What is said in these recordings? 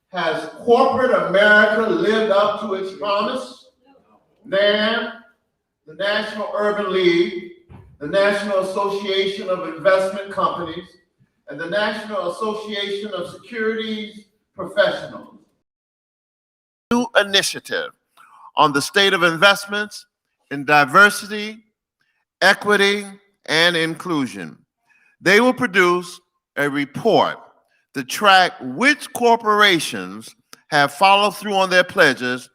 Has corporate America lived up to its promise? NAM, the National Urban League, the National Association of Investment Companies, and the National Association of Securities Professionals. New initiative on the state of investments in diversity, equity, and inclusion. They will produce a report to track which corporations have followed through on their pledges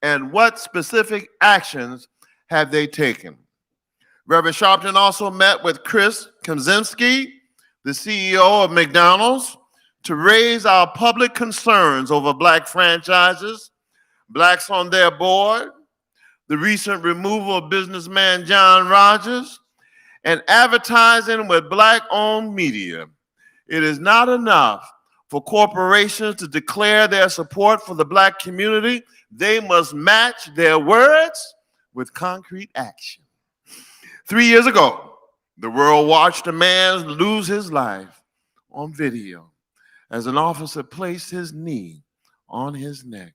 and what specific actions have they taken. Reverend Sharpton also met with Chris Kaczynski, the CEO of McDonald's, to raise our public concerns over Black franchises, Blacks on their board, the recent removal of businessman John Rogers, and advertising with Black-owned media. It is not enough for corporations to declare their support for the Black community. They must match their words with concrete action. 3 years ago, the world watched a man lose his life on video as an officer placed his knee on his neck.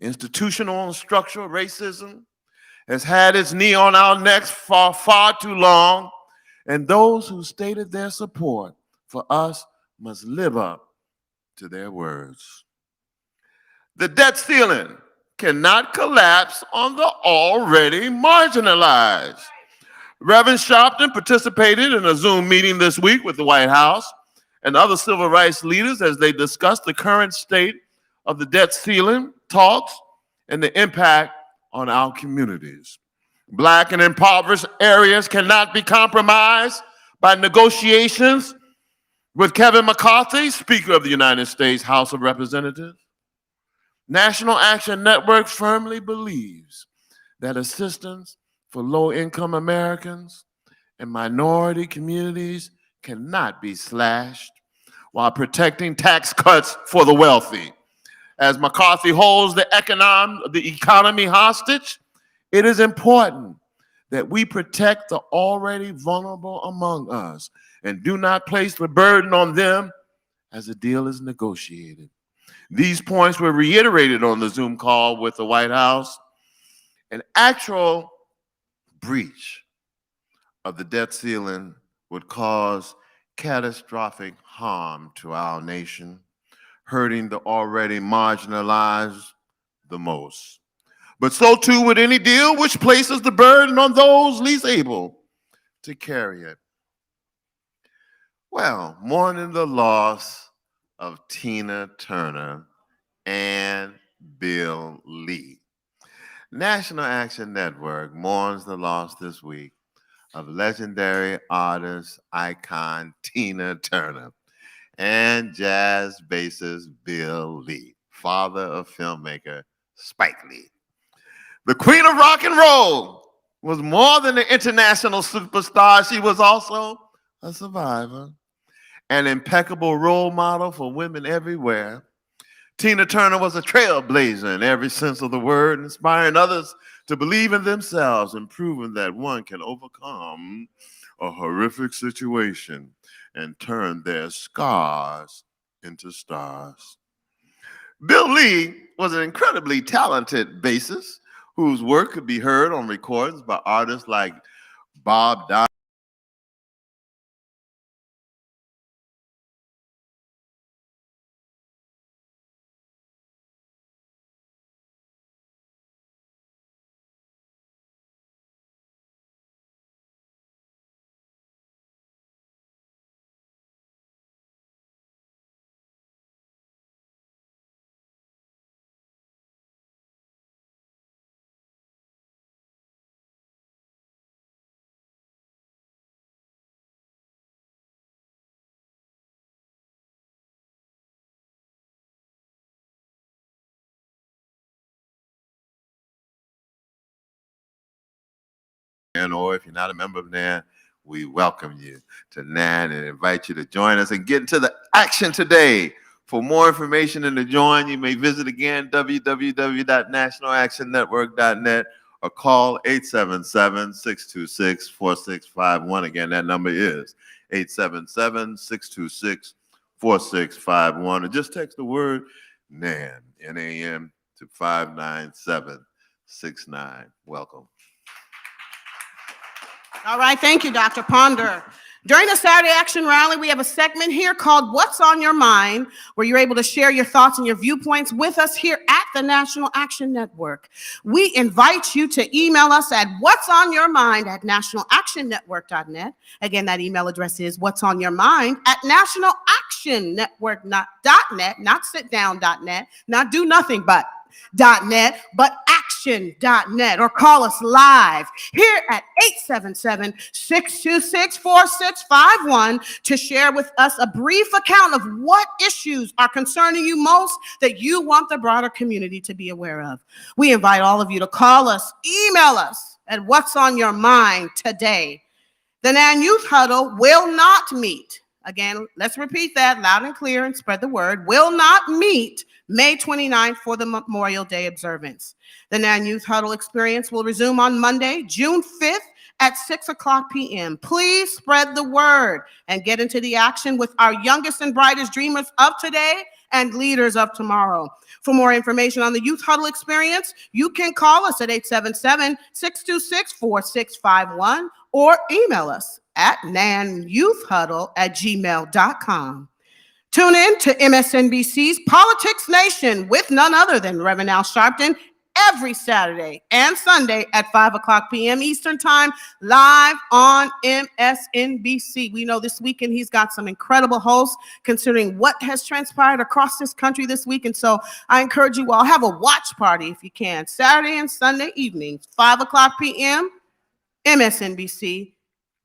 Institutional and structural racism has had its knee on our necks for far too long, and those who stated their support for us must live up to their words. The debt ceiling cannot collapse on the already marginalized. Reverend Sharpton participated in a Zoom meeting this week with the White House and other civil rights leaders as they discussed the current state of the debt ceiling talks and the impact on our communities. Black and impoverished areas cannot be compromised by negotiations with Kevin McCarthy, Speaker of the United States House of Representatives. National Action Network firmly believes that assistance for low-income Americans and minority communities cannot be slashed while protecting tax cuts for the wealthy. As McCarthy holds the economy hostage, it is important that we protect the already vulnerable among us and do not place the burden on them as the deal is negotiated. These points were reiterated on the Zoom call with the White House. An actual breach of the debt ceiling would cause catastrophic harm to our nation, hurting the already marginalized the most. But so too would any deal which places the burden on those least able to carry it. Well, mourning the loss of Tina Turner and Bill Lee. National Action Network mourns the loss this week of legendary artist icon Tina Turner and jazz bassist Bill Lee, father of filmmaker Spike Lee. The queen of rock and roll was more than an international superstar. She was also a survivor, an impeccable role model for women everywhere. Tina Turner was a trailblazer in every sense of the word, inspiring others to believe in themselves and proving that one can overcome a horrific situation and turn their scars into stars. Bill Lee was an incredibly talented bassist whose work could be heard on recordings by artists like Bob Dylan, or if you're not a member of NAN, we welcome you to NAN and invite you to join us and get into the action today. For more information and to join, you may visit again www.nationalactionnetwork.net or call 877-626-4651. Again, that number is 877-626-4651. Or just text the word NAN, NAN to 59769. Welcome. All right, thank you, Dr. Ponder. During the Saturday Action Rally, we have a segment here called What's on Your Mind, where you're able to share your thoughts and your viewpoints with us here at the National Action Network. We invite you to email us at whatsonyourmind@nationalactionnetwork.net. Again, that email address is whatsonyourmind@nationalactionnetwork.net, not sitdown.net, not do nothing but .net, but action.net, or call us live here at 877-626-4651 to share with us a brief account of what issues are concerning you most that you want the broader community to be aware of. We invite all of you to call us, email us at What's on Your Mind today. The NAN Youth Huddle will not meet. Again, let's repeat that loud and clear and spread the word. Will not meet May 29th for the Memorial Day observance. The NAN Youth Huddle experience will resume on Monday, June 5th at 6:00 p.m. Please spread the word and get into the action with our youngest and brightest dreamers of today and leaders of tomorrow. For more information on the Youth Huddle experience, you can call us at 877-626-4651 or email us at nanyouthhuddle@gmail.com. Tune in to MSNBC's Politics Nation with none other than Reverend Al Sharpton every Saturday and Sunday at 5:00 p.m. Eastern Time, live on MSNBC. We know this weekend he's got some incredible hosts considering what has transpired across this country this week. And so I encourage you all, have a watch party if you can. Saturday and Sunday evenings, 5:00 p.m., MSNBC,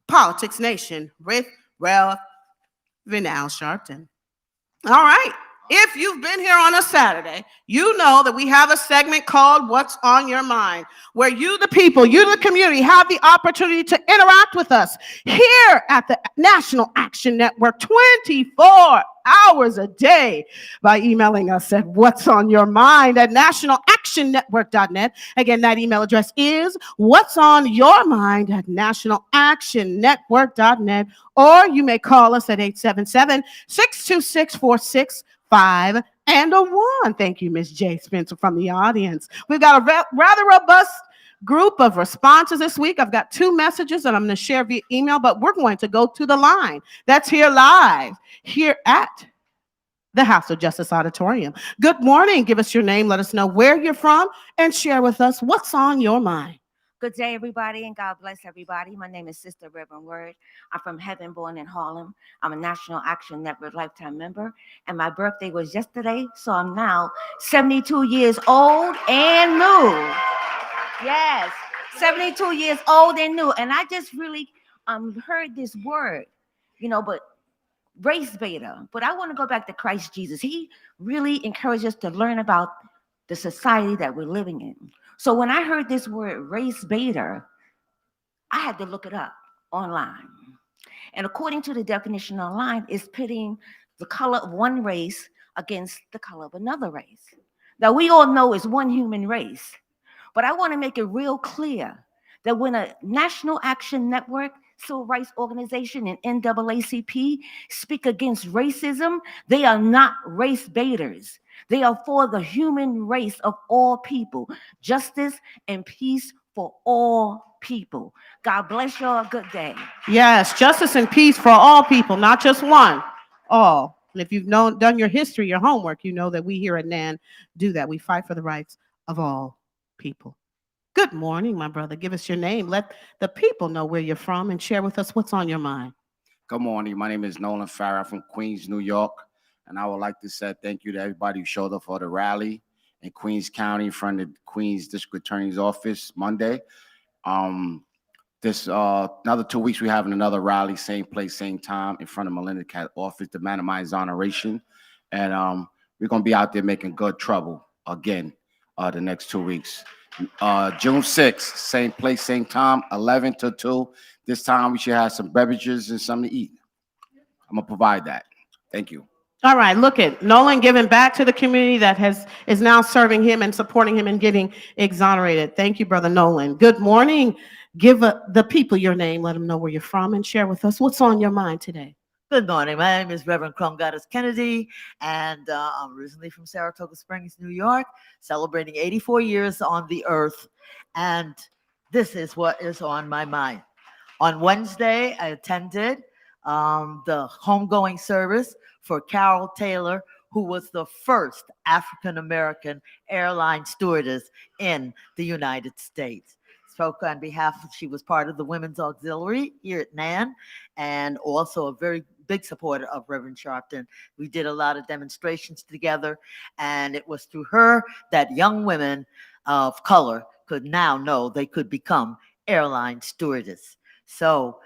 Politics Nation with Reverend Al Sharpton. All right. If you've been here on a Saturday, you know that we have a segment called What's on Your Mind, where you, the people, you, the community, have the opportunity to interact with us here at the National Action Network 24 hours a day by emailing us at whatsonyourmind@nationalactionnetwork.net. Again, that email address is whatsonyourmind@nationalactionnetwork.net, or you may call us at 877-626-4651. 5 and a 1. Thank you, Miss J. Spencer from the audience. We've got a rather robust group of responses this week. I've got 2 messages that I'm going to share via email, but we're going to go to the line. That's here live, here at the House of Justice Auditorium. Good morning. Give us your name. Let us know where you're from and share with us what's on your mind. Good day, everybody, and God bless everybody. My name is Sister Reverend Word. I'm from Heaven, born in Harlem. I'm a National Action Network lifetime member, and my birthday was yesterday, so I'm now 72 years old and new. Yes, 72 years old and new, and I just really heard this word, but race beta. But I want to go back to Christ Jesus. He really encouraged us to learn about the society that we're living in. So when I heard this word race beta, I had to look it up online. And according to the definition online, it's pitting the color of one race against the color of another race. Now, we all know it's one human race, but I want to make it real clear that when a National Action Network, Civil Rights Organization, and NAACP speak against racism, they are not race baiters. They are for the human race of all people, justice and peace for all people. God bless y'all. Good day. Yes, justice and peace for all people, not just one, all. And if you've done your history, your homework, you know that we here at NAN do that. We fight for the rights of all people. Good morning, my brother. Give us your name. Let the people know where you're from and share with us what's on your mind. Good morning. My name is Nolan Farah from Queens, New York. And I would like to say thank you to everybody who showed up for the rally in Queens County in front of the Queens District Attorney's Office Monday. This another 2 weeks, we're having another rally, same place, same time, in front of Melinda Cat office, demanding my exoneration. And we're going to be out there making good trouble again the next 2 weeks. June 6th, same place, same time, 11 to 2. This time we should have some beverages and something to eat. I'm going to provide that. Thank you. All right, look at Nolan giving back to the community that is now serving him and supporting him and getting exonerated. Thank you, Brother Nolan. Good morning. Give the people your name. Let them know where you're from and share with us what's on your mind today. Good morning. My name is Reverend Crum Goddess Kennedy, and I'm originally from Saratoga Springs, New York, celebrating 84 years on the earth. And this is what is on my mind. On Wednesday, I attended the homegoing service for Carol Taylor, who was the first African American airline stewardess in the United States. Spoke on behalf she was part of the Women's Auxiliary here at NAN, and also a very big supporter of Reverend Sharpton. We did a lot of demonstrations together, and it was through her that young women of color could now know they could become airline stewardess. So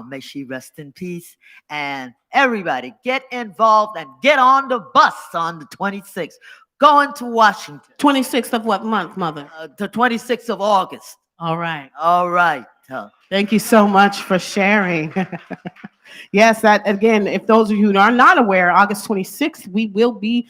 may she rest in peace. And everybody get involved and get on the bus on the 26th, going to Washington. 26th of what month, Mother? The 26th of August. All right. All right. Thank you so much for sharing. Yes, that again, if those of you who are not aware, August 26th, we will be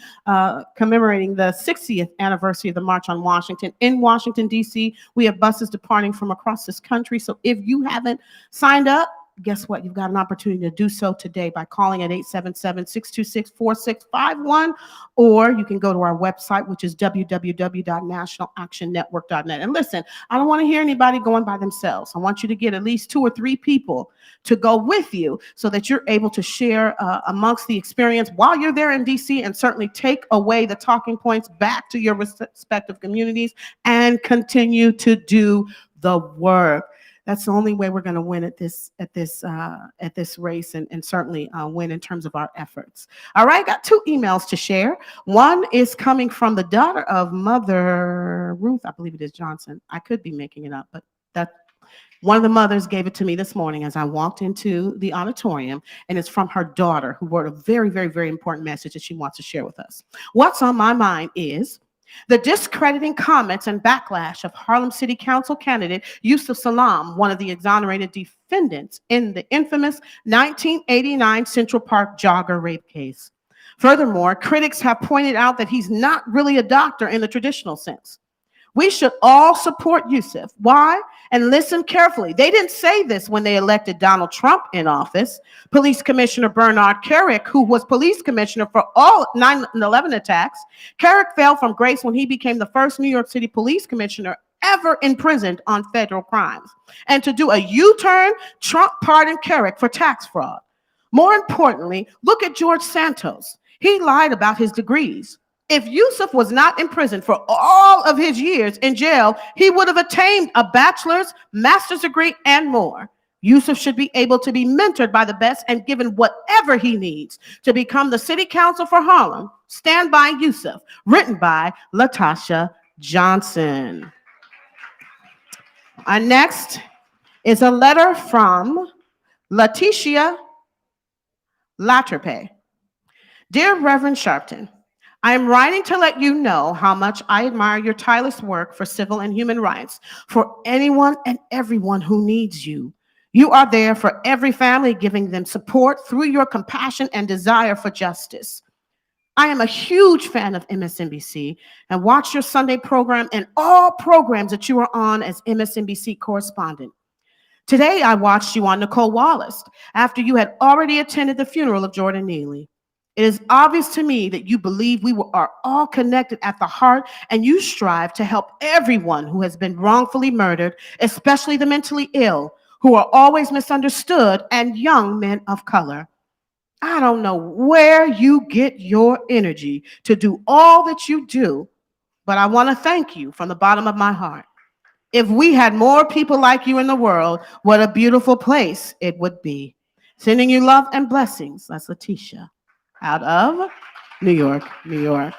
commemorating the 60th anniversary of the March on Washington in Washington, D.C. We have buses departing from across this country. So if you haven't signed up, guess what? You've got an opportunity to do so today by calling at 877-626-4651, or you can go to our website, which is www.nationalactionnetwork.net. And listen, I don't want to hear anybody going by themselves. I want you to get at least 2 or 3 people to go with you so that you're able to share amongst the experience while you're there in DC, and certainly take away the talking points back to your respective communities and continue to do the work. That's the only way we're going to win at this race, and certainly win in terms of our efforts. All right, got 2 emails to share. One is coming from the daughter of Mother Ruth, I believe it is Johnson. I could be making it up, but that one of the mothers gave it to me this morning as I walked into the auditorium, and it's from her daughter, who wrote a very, very, very important message that she wants to share with us. What's on my mind is the discrediting comments and backlash of Harlem City Council candidate Yusuf Salam, one of the exonerated defendants in the infamous 1989 Central Park jogger rape case. Furthermore, critics have pointed out that he's not really a doctor in the traditional sense. We should all support Yusuf. Why? And listen carefully. They didn't say this when they elected Donald Trump in office. Police Commissioner Bernard Kerik, who was police commissioner for all 9/11 attacks, Kerik fell from grace when he became the first New York City police commissioner ever imprisoned on federal crimes. And to do a U-turn, Trump pardoned Kerik for tax fraud. More importantly, look at George Santos. He lied about his degrees. If Yusuf was not in prison for all of his years in jail, he would have attained a bachelor's, master's degree, and more. Yusuf should be able to be mentored by the best and given whatever he needs to become the city council for Harlem. Stand by Yusuf, written by Latasha Johnson. Our next is a letter from Letitia Latterpay. Dear Reverend Sharpton, I am writing to let you know how much I admire your tireless work for civil and human rights for anyone and everyone who needs you. You are there for every family, giving them support through your compassion and desire for justice. I am a huge fan of MSNBC and watch your Sunday program and all programs that you are on as MSNBC correspondent. Today, I watched you on Nicole Wallace after you had already attended the funeral of Jordan Neely. It is obvious to me that you believe we are all connected at the heart, and you strive to help everyone who has been wrongfully murdered, especially the mentally ill, who are always misunderstood, and young men of color. I don't know where you get your energy to do all that you do, but I want to thank you from the bottom of my heart. If we had more people like you in the world, what a beautiful place it would be. Sending you love and blessings. That's Letitia, out of New York, New York.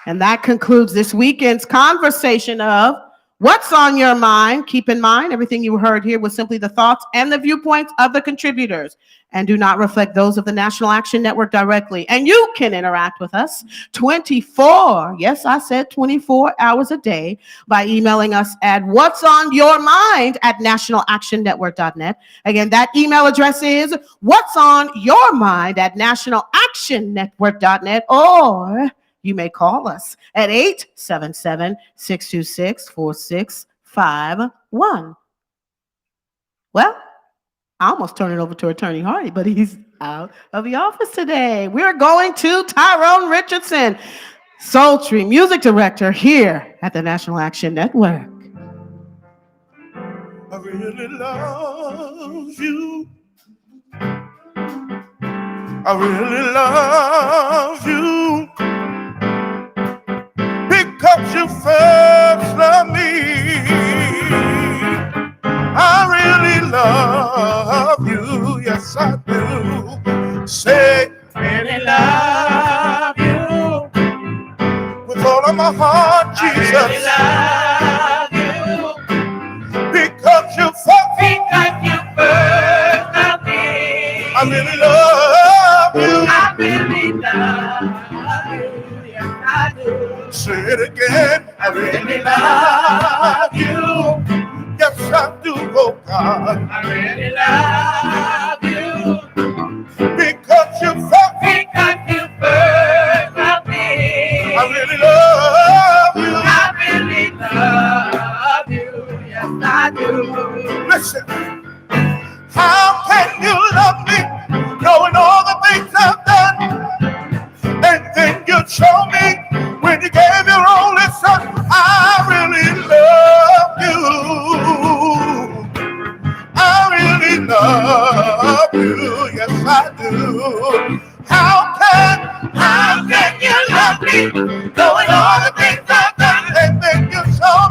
And that concludes this weekend's conversation of What's on Your Mind. Keep in mind, everything you heard here was simply the thoughts and the viewpoints of the contributors and do not reflect those of the National Action Network directly. And you can interact with us 24, yes, I said 24 hours a day by emailing us at whatsonyourmind@nationalactionnetwork.net. Again, that email address is whatsonyourmind@nationalactionnetwork.net, or you may call us at 877-626-4651. Well, I almost turned it over to Attorney Hardy, but he's out of the office today. We're going to Tyrone Richardson, sultry music director here at the National Action Network. I really love you. I really love you because you first loved me. I really love you, yes I do. Say, really love you with all of my heart, Jesus. I really love you because you first loved me. I really love you. I really love you, yes I do. Say it again. I really love you. Yes, I do, oh God. I really love you because you first loved me. I really love you. I really love you. Yes, I do. Listen, how can you love me knowing all the things I've done? And then you show me when you gave your only son. I really love you. I really love you. Yes, I do. How can you love me knowing all the things I've done? And then you show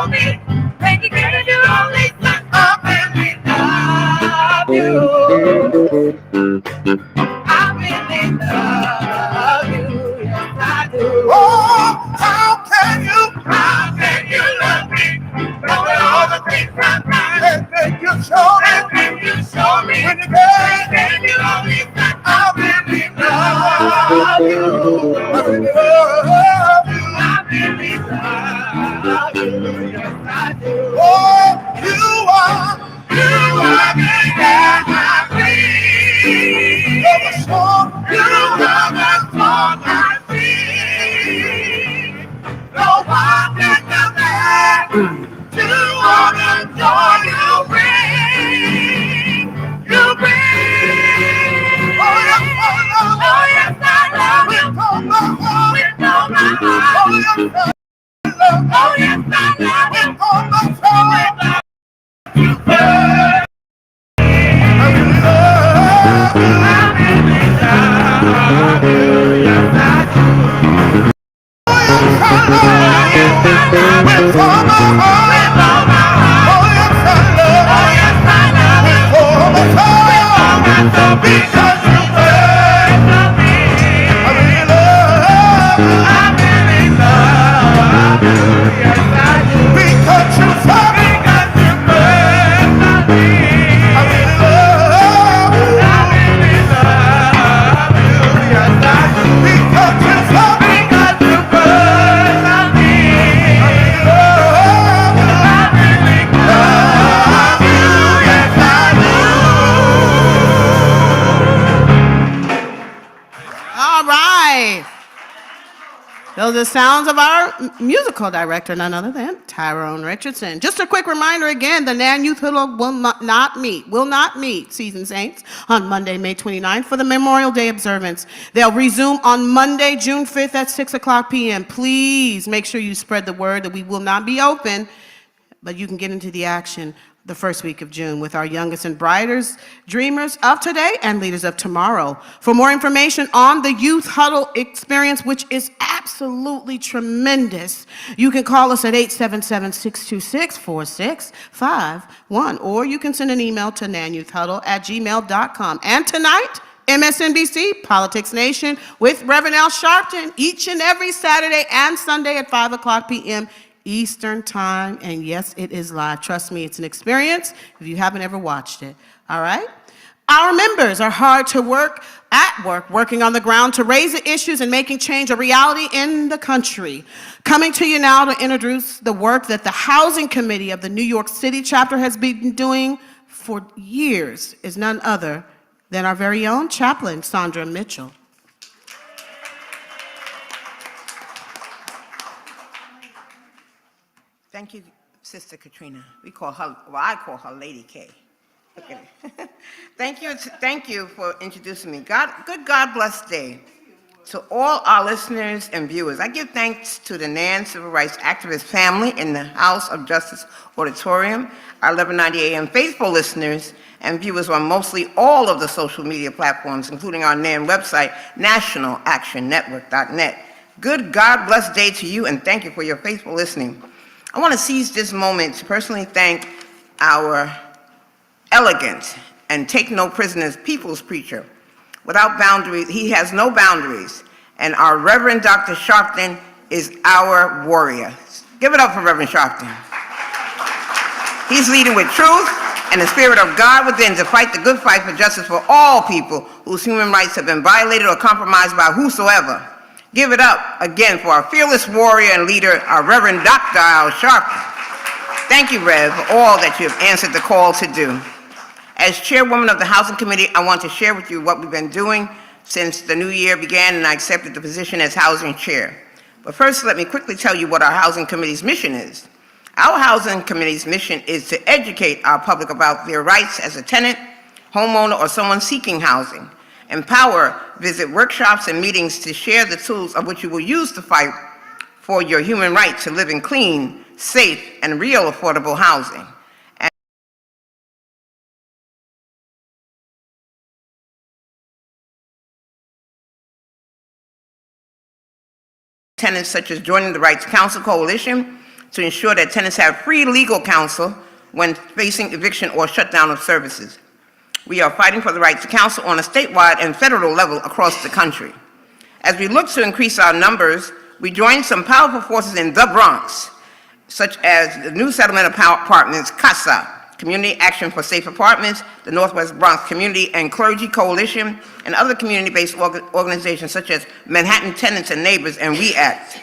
me when you gave your only son. I really love you. I really love you, yes I do. Oh, how can you love me? Knowing all the things I've done. And then you show me when you gave you only son. I really love you. I really love you. I really love you, yes I do. Oh, you are the air I breathe. You're the song, you are the song I sing. No one can compare to all the joy you bring. You bring. Oh yes, I love you. With all my heart. With all my heart. Oh yes, I love you. With all my soul. You burn. I really love you. I really love you. Yes, I do. Oh yes, I love you. With all my heart. With all my heart. Oh yes, I love you. Oh yes, I love you. With all my soul. With all my soul. Because you first loved me. I really love you. I really love you. Yes, I do. Because you first loved me. I really love you. I really love you. Yes, I do. Because you first loved me. I really love you. I really love you. Yes, I do. All right. Those are the sounds of our musical director, none other than Tyrone Richardson. Just a quick reminder again, the NAN Youth Huddle will not meet, Seasoned Saints, on Monday, May 29th for the Memorial Day observance. They'll resume on Monday, June 5th at 6 o'clock p.m. Please make sure you spread the word that we will not be open, but you can get into the action the first week of June with our youngest and brightest dreamers of today and leaders of tomorrow. For more information on the Youth Huddle experience, which is absolutely tremendous, you can call us at 877-626-4651, or you can send an email to nanyouthhuddle@gmail.com. And tonight, MSNBC, Politics Nation, with Reverend Al Sharpton, each and every Saturday and Sunday at 5 o'clock p.m. Eastern Time, and yes, it is live. Trust me, it's an experience if you haven't ever watched it, all right? Our members are hard to work, working on the ground to raise the issues and making change a reality in the country. Coming to you now to introduce the work that the Housing Committee of the New York City chapter has been doing for years is none other than our very own chaplain, Sandra Mitchell. Thank you, Sister Katrina. I call her Lady K. Okay. Thank you for introducing me. Good God bless day to all our listeners and viewers. I give thanks to the NAN Civil Rights Activist family in the House of Justice Auditorium, our 1190 AM faithful listeners and viewers on mostly all of the social media platforms, including our NAN website, nationalactionnetwork.net. Good God bless day to you, and thank you for your faithful listening. I want to seize this moment to personally thank our elegant and take no prisoners people's preacher. Without boundaries, he has no boundaries. And our Reverend Dr. Sharpton is our warrior. Give it up for Reverend Sharpton. He's leading with truth and the spirit of God within to fight the good fight for justice for all people whose human rights have been violated or compromised by whosoever. Give it up again for our fearless warrior and leader, our Reverend Dr. Al Sharpton. Thank you, Rev, for all that you have answered the call to do. As chairwoman of the Housing Committee, I want to share with you what we've been doing since the new year began and I accepted the position as Housing Chair. But first, let me quickly tell you what our Housing Committee's mission is. Our Housing Committee's mission is to educate our public about their rights as a tenant, homeowner, or someone seeking housing. Empower, visit workshops and meetings to share the tools of which you will use to fight for your human right to live in clean, safe, and real affordable housing. Tenants such as joining the Rights Council Coalition to ensure that tenants have free legal counsel when facing eviction or shutdown of services. We are fighting for the right to counsel on a statewide and federal level across the country. As we look to increase our numbers, we join some powerful forces in the Bronx, such as the New Settlement Apartments, CASA, Community Action for Safe Apartments, the Northwest Bronx Community and Clergy Coalition, and other community-based organizations such as Manhattan Tenants and Neighbors and We Act.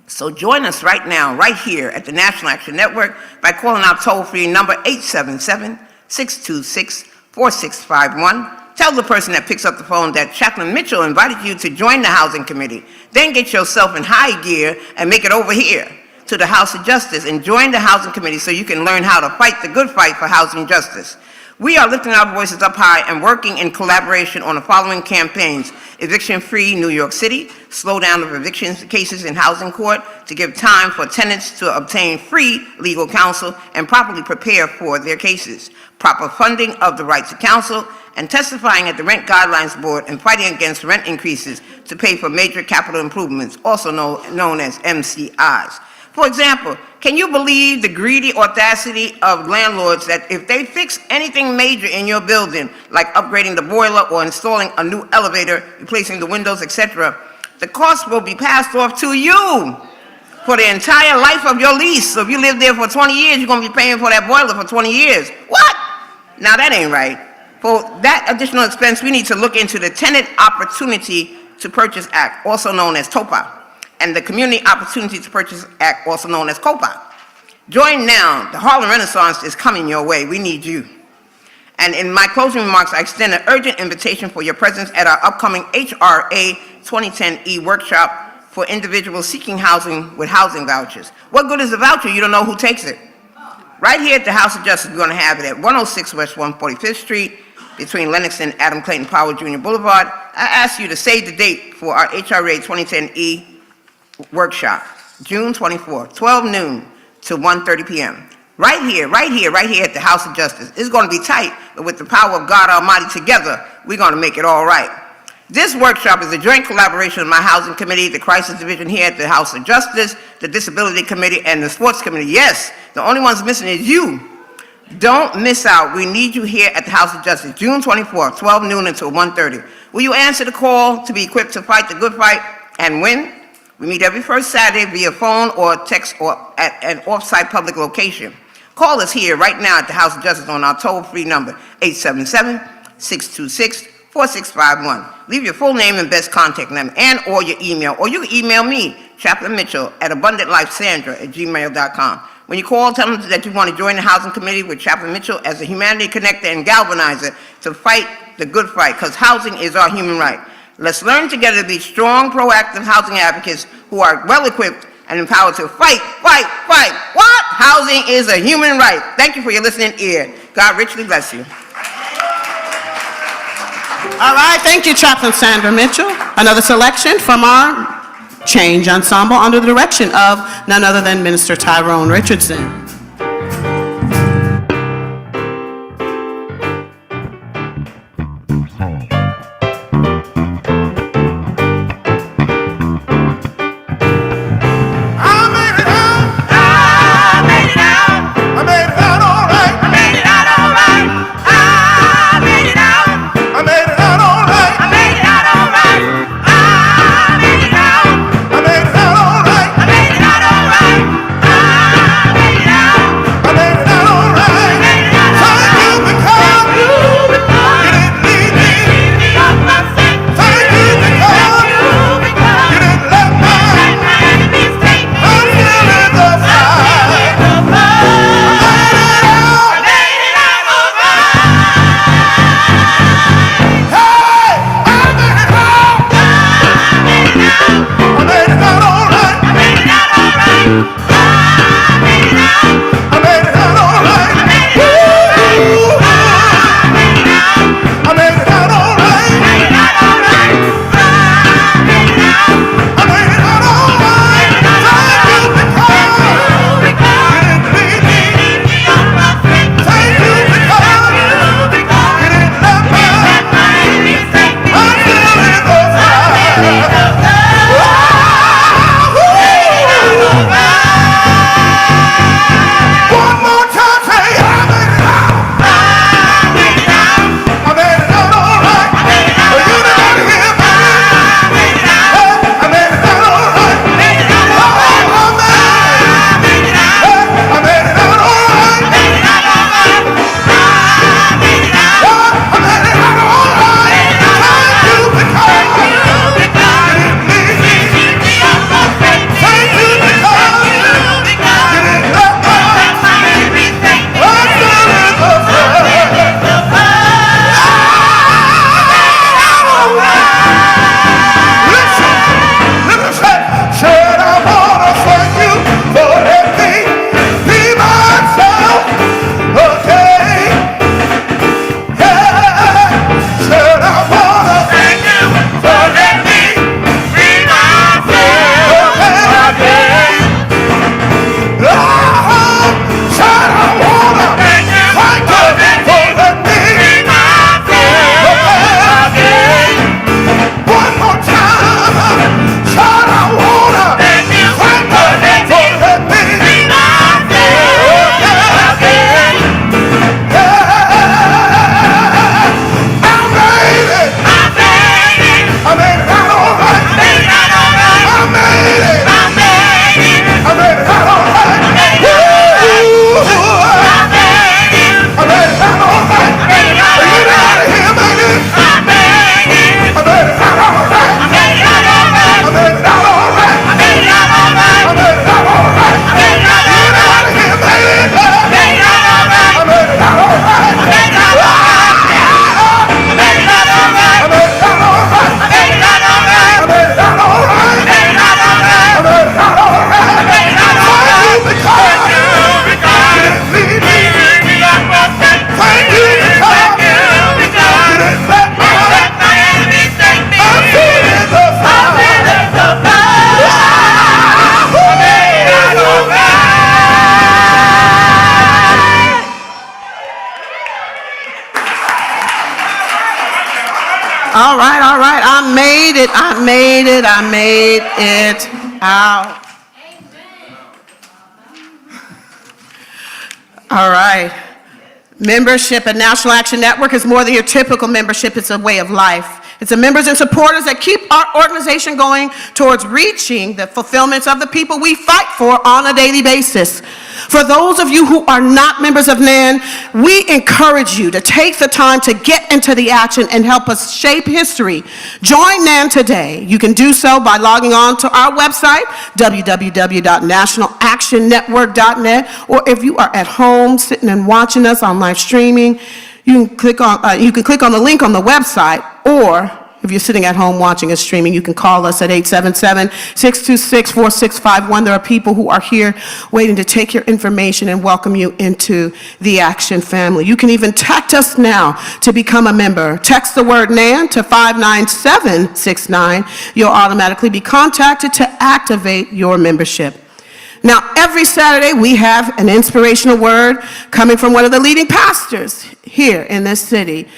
So join us right now, right here at the National Action Network by calling our toll-free number 877-626-4651. Tell the person that picks up the phone that Chaplain Mitchell invited you to join the Housing Committee. Then get yourself in high gear and make it over here to the House of Justice and join the Housing Committee so you can learn how to fight the good fight for housing justice. We are lifting our voices up high and working in collaboration on the following campaigns: Eviction-Free New York City, slow down of eviction cases in housing court to give time for tenants to obtain free legal counsel and properly prepare for their cases, proper funding of the right to counsel, and testifying at the Rent Guidelines Board and fighting against rent increases to pay for major capital improvements, also known as MCIs. For example, can you believe the greedy audacity of landlords that if they fix anything major in your building, like upgrading the boiler or installing a new elevator, replacing the windows, etc., the cost will be passed off to you for the entire life of your lease? So if you live there for 20 years, you're going to be paying for that boiler for 20 years. What? Now that ain't right. For that additional expense, we need to look into the Tenant Opportunity to Purchase Act, also known as TOPA, and the Community Opportunity to Purchase Act, also known as COPA. Join now. The Harlem Renaissance is coming your way. We need you. And in my closing remarks, I extend an urgent invitation for your presence at our upcoming HRA 2010E workshop for individuals seeking housing with housing vouchers. What good is a voucher? You don't know who takes it. Right here at the House of Justice, we're going to have it at 106 West 145th Street, between Lenox and Adam Clayton Powell Jr. Boulevard. I ask you to save the date for our HRA 2010E workshop, June 24th, 12 noon to 1:30 p.m. Right here at the House of Justice. It's going to be tight, but with the power of God Almighty together, we're going to make it all right. This workshop is a joint collaboration of my Housing Committee, the Crisis Division here at the House of Justice, the Disability Committee, and the Sports Committee. Yes, the only ones missing is you. Don't miss out. We need you here at the House of Justice, June 24th, 12 noon until 1:30. Will you answer the call to be equipped to fight the good fight and win? We meet every first Saturday via phone or text or at an off-site public location. Call us here right now at the House of Justice on our toll-free number, 877-626-4651. Leave your full name and best contact number and or your email, or you can email me, Chaplain Mitchell, at abundantlifesandra@gmail.com. When you call, tell them that you want to join the Housing Committee with Chaplain Mitchell as a humanity connector and galvanizer to fight the good fight, because housing is our human right. Let's learn together to be strong, proactive housing advocates who are well-equipped and empowered to fight. What? Housing is a human right. Thank you for your listening ear. God richly bless you. All right, thank you, Chaplain Sandra Mitchell. Another selection from our Change Ensemble under the direction of none other than Minister Tyrone Richardson. All right. I made it out. All right. Membership at National Action Network is more than your typical membership. It's a way of life. It's the members and supporters that keep our organization going towards reaching the fulfillments of the people we fight for on a daily basis. For those of you who are not members of NAN, we encourage you to take the time to get into the action and help us shape history. Join NAN today. You can do so by logging on to our website, www.nationalactionnetwork.net, or if you are at home sitting and watching us on live streaming, you can click on the link on the website, or If you're sitting at home watching us streaming, you can call us at 877-626-4651. There are people who are here waiting to take your information and welcome you into the Action family. You can even text us now to become a member. Text the word NAN to 59769. You'll automatically be contacted to activate your membership. Now, every Saturday, we have an inspirational word coming from one of the leading pastors here in this city.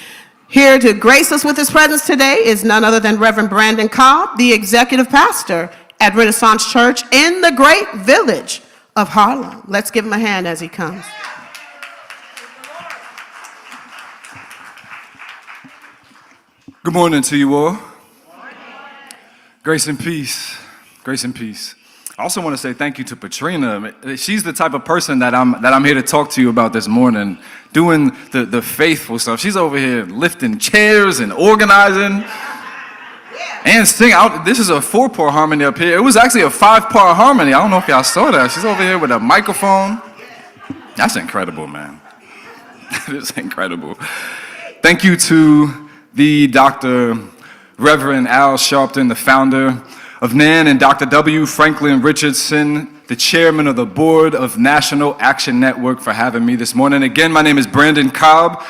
Here to grace us with his presence today is none other than Reverend Brandon Cobb, the executive pastor at Renaissance Church in the great village of Harlem. Let's give him a hand as he comes. Good morning to you all. Grace and peace. Grace and peace. I also want to say thank you to Patrina. She's the type of person that I'm here to talk to you about this morning, doing the faithful stuff. She's over here lifting chairs and organizing and singing. This is a 4-part harmony up here. It was actually a 5-part harmony. I don't know if y'all saw that. She's over here with a microphone. That's incredible, man. That is incredible. Thank you to the Dr. Reverend Al Sharpton, the founder of NAN, and Dr. W. Franklin Richardson, the chairman of the board of National Action Network, for having me this morning. Again, my name is Brandon Cobb.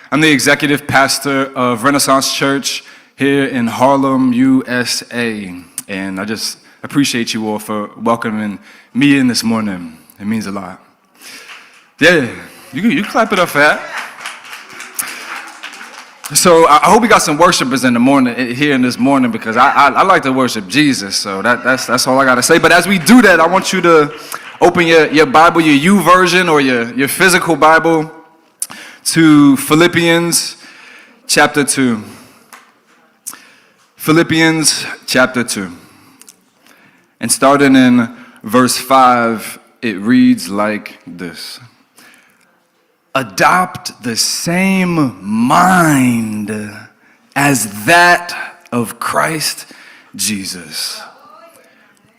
I'm the executive pastor of Renaissance Church here in Harlem, USA. And I just appreciate you all for welcoming me in this morning. It means a lot. Yeah, you clap it up for that. So I hope we got some worshipers in the morning here in this morning, because I like to worship Jesus. So that's all I got to say. But as we do that, I want you to open your Bible, your YouVersion or your physical Bible, to Philippians chapter 2. Philippians chapter 2. And starting in verse 5, it reads like this. Adopt the same mind as that of Christ Jesus,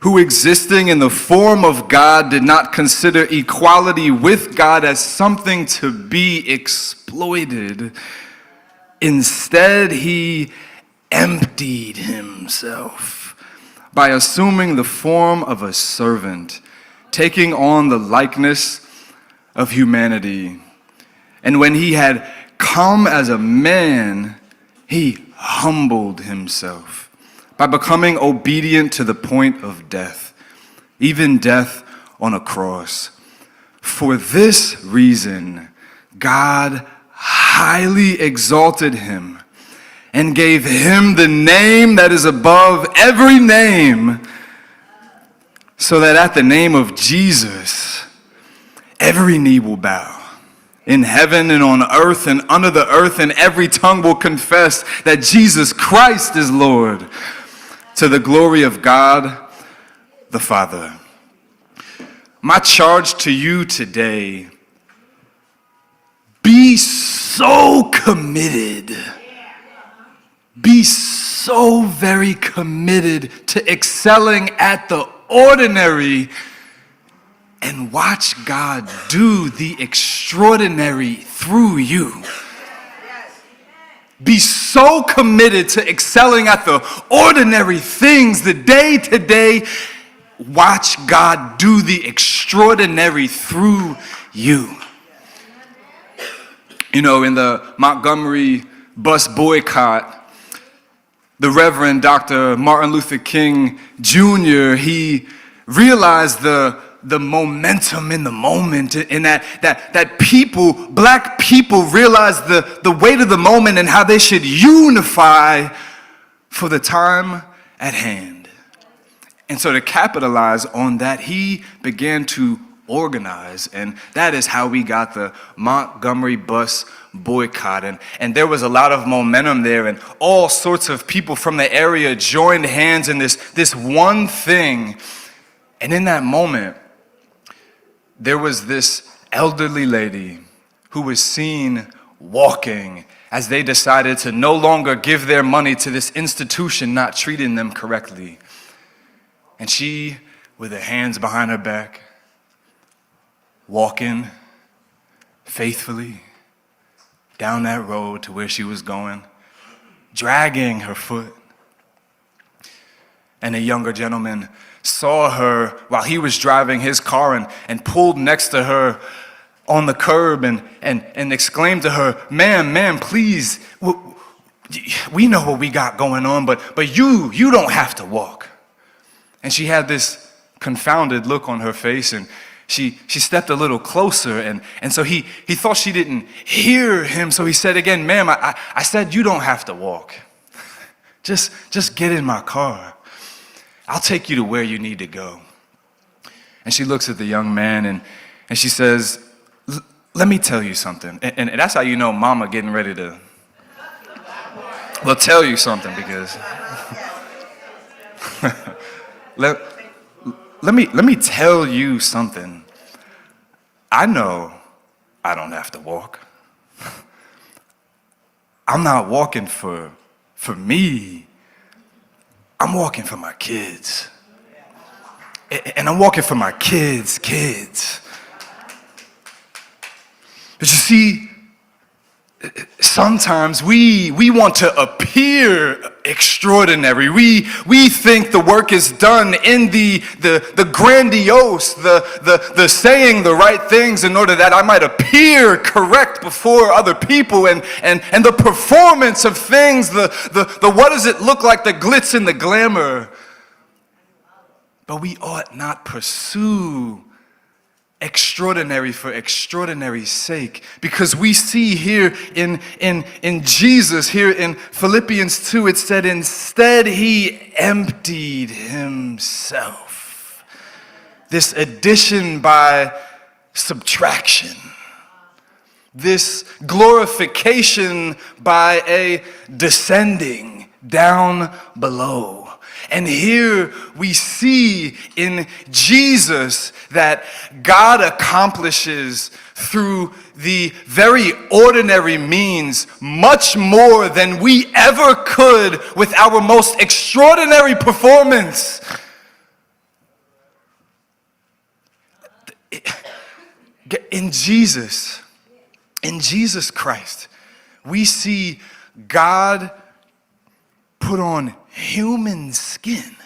who existing in the form of God did not consider equality with God as something to be exploited. Instead, he emptied himself by assuming the form of a servant, taking on the likeness of humanity. And when he had come as a man, he humbled himself by becoming obedient to the point of death, even death on a cross. For this reason, God highly exalted him and gave him the name that is above every name, so that at the name of Jesus, every knee will bow, in heaven and on earth and under the earth, and every tongue will confess that Jesus Christ is Lord, to the glory of God the Father. My charge to you today, be so committed, be so very committed to excelling at the ordinary, and watch God do the extraordinary through you. Be so committed to excelling at the ordinary things, the day-to-day. Watch God do the extraordinary through you. You know, in the Montgomery bus boycott, the Reverend Dr. Martin Luther King Jr., he realized the momentum in the moment, and that people, black people, realized the weight of the moment and how they should unify for the time at hand. And so to capitalize on that, he began to organize, and that is how we got the Montgomery bus boycott. And there was a lot of momentum there, and all sorts of people from the area joined hands in this one thing. And in that moment, there was this elderly lady who was seen walking as they decided to no longer give their money to this institution not treating them correctly. And she, with her hands behind her back, walking faithfully down that road to where she was going, dragging her foot. And a younger gentleman saw her while he was driving his car and pulled next to her on the curb and exclaimed to her, ma'am, please, we know what we got going on, but you don't have to walk. And she had this confounded look on her face, and she stepped a little closer, and so he thought she didn't hear him, so he said again, ma'am, I said you don't have to walk. Just get in my car. I'll take you to where you need to go. And she looks at the young man and she says, let me tell you something. And that's how you know mama getting ready to, well, tell you something, because let me tell you something. I know I don't have to walk. I'm not walking for me. I'm walking for my kids. And I'm walking for my kids' kids. But you see, sometimes we want to appear extraordinary. We think the work is done in the grandiose, the saying the right things in order that I might appear correct before other people, and the performance of things, the what does it look like, the glitz and the glamour. But we ought not pursue extraordinary for extraordinary's sake, because we see here in Jesus, here in Philippians 2, it said, instead he emptied himself. This addition by subtraction, this glorification by a descending down below. And here we see in Jesus that God accomplishes through the very ordinary means much more than we ever could with our most extraordinary performance. In Jesus Christ, we see God put on human skin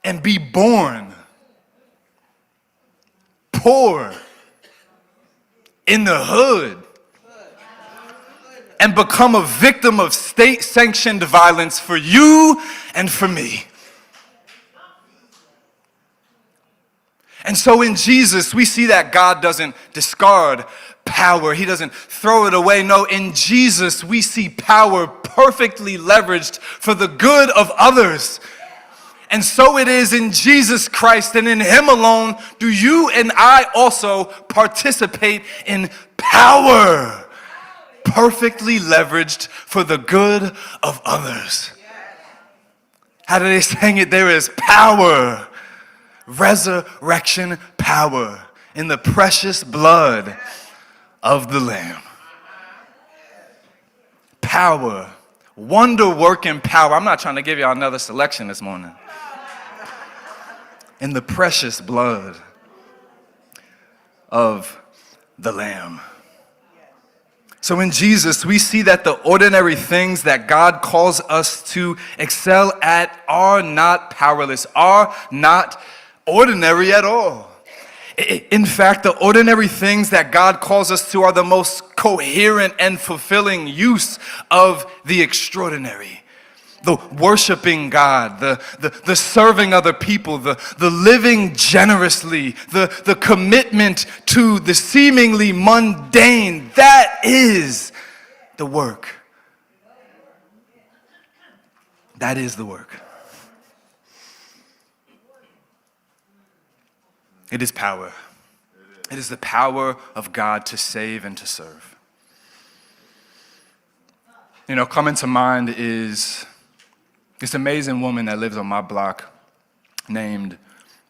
and be born poor in the hood and become a victim of state-sanctioned violence for you and for me. And so in Jesus, we see that God doesn't discard power. He doesn't throw it away. No, in Jesus, we see power perfectly leveraged for the good of others. And so it is in Jesus Christ, and in Him alone do you and I also participate in power perfectly leveraged for the good of others. How do they sing it? There is power, resurrection power in the precious blood of the Lamb. Power, wonder-working power. I'm not trying to give y'all another selection this morning. In the precious blood of the Lamb. So in Jesus, we see that the ordinary things that God calls us to excel at are not powerless, are not ordinary at all. In fact, the ordinary things that God calls us to are the most coherent and fulfilling use of the extraordinary. The worshiping God, the serving other people, the living generously, the commitment to the seemingly mundane. That is the work. That is the work. It is power. It is the power of God to save and to serve. You know, coming to mind is this amazing woman that lives on my block named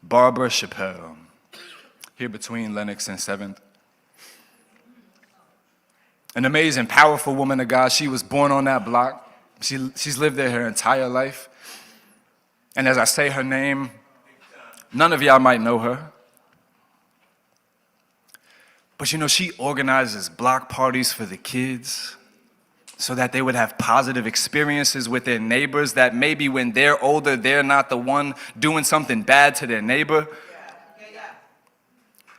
Barbara Chappelle, here between Lenox and 7th. An amazing, powerful woman of God. She was born on that block. She's lived there her entire life. And as I say her name, none of y'all might know her. But you know, she organizes block parties for the kids. so that they would have positive experiences with their neighbors, that maybe when they're older, they're not the one doing something bad to their neighbor.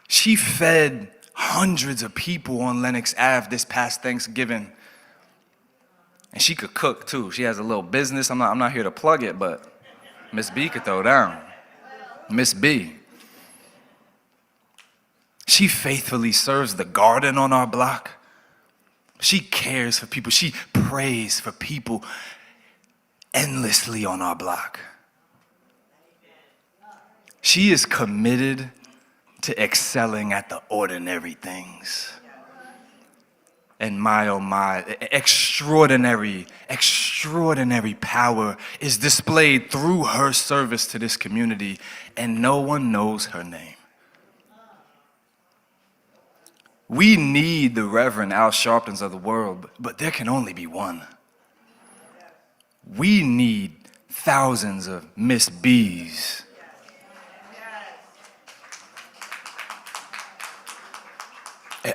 She fed hundreds of people on Lenox Ave this past Thanksgiving. And she could cook too. She has a little business. I'm not here to plug it, but Miss B could throw down. Miss B. She faithfully serves the garden on our block. She cares for people. She prays for people endlessly on our block. She is committed to excelling at the ordinary things. And my, oh my, extraordinary power is displayed through her service to this community, and no one knows her name. We need the Reverend Al Sharptons of the world, but there can only be one. We need thousands of Miss B's.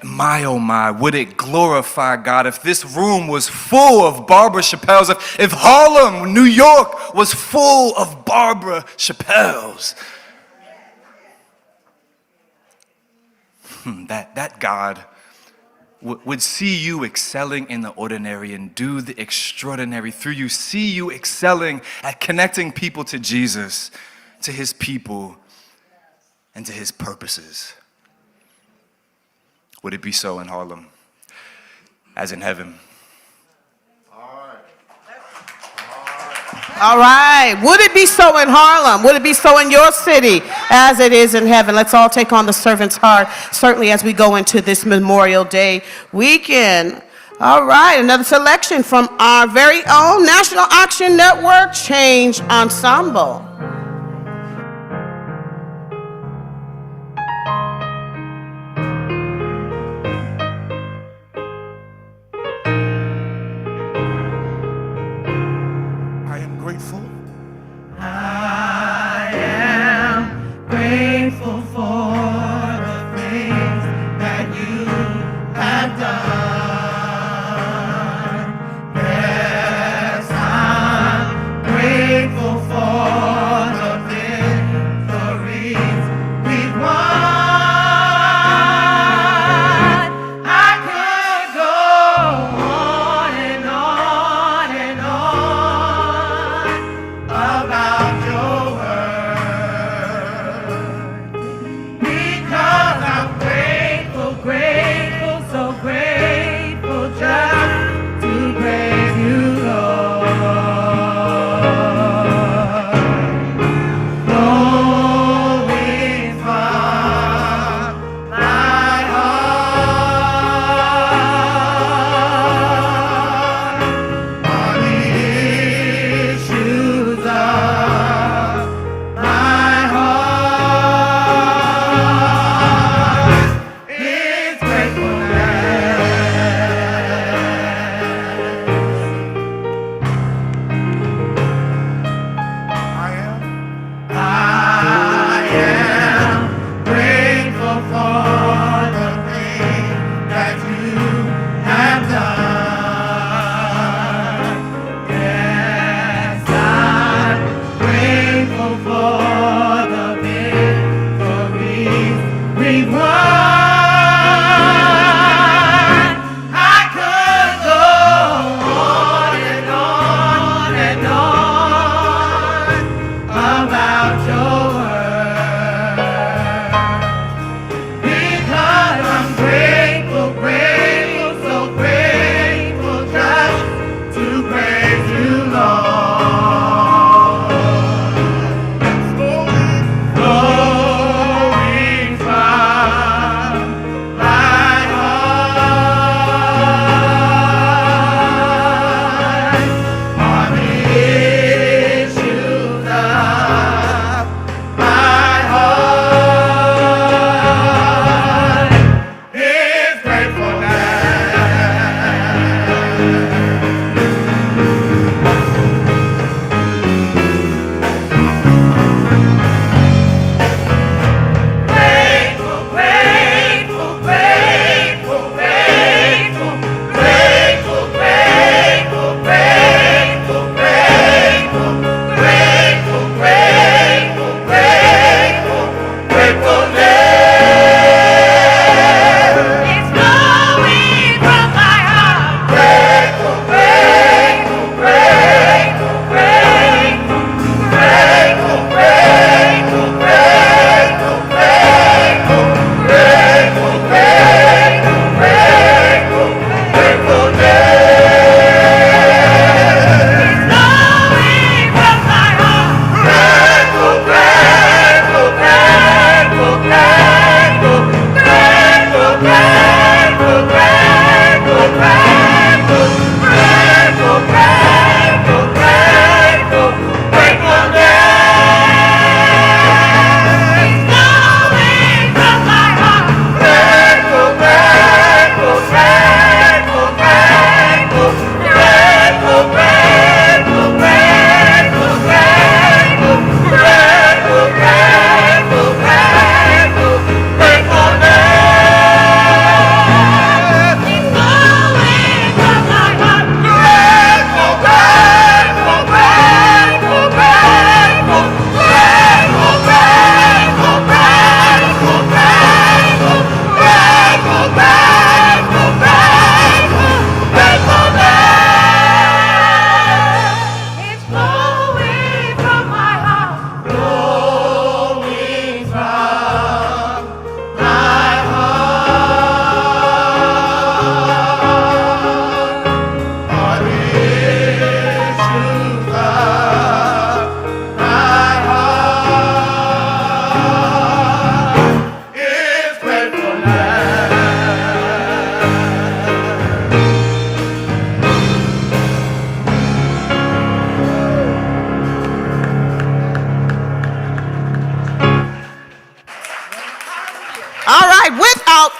My, oh my, would it glorify God if this room was full of Barbara Chappelles, if Harlem, New York was full of Barbara Chappelles. That God would see you excelling in the ordinary and do the extraordinary through you, see you excelling at connecting people to Jesus, to his people, and to his purposes. Would it be so in Harlem as in heaven? All right. Would it be so in Harlem? Would it be so in your city as it is in heaven? Let's all take on the servant's heart, certainly as we go into this Memorial Day weekend. All right. Another selection from our very own National Action Network Change Ensemble. Grateful for the things that you have done. Yes, I'm grateful for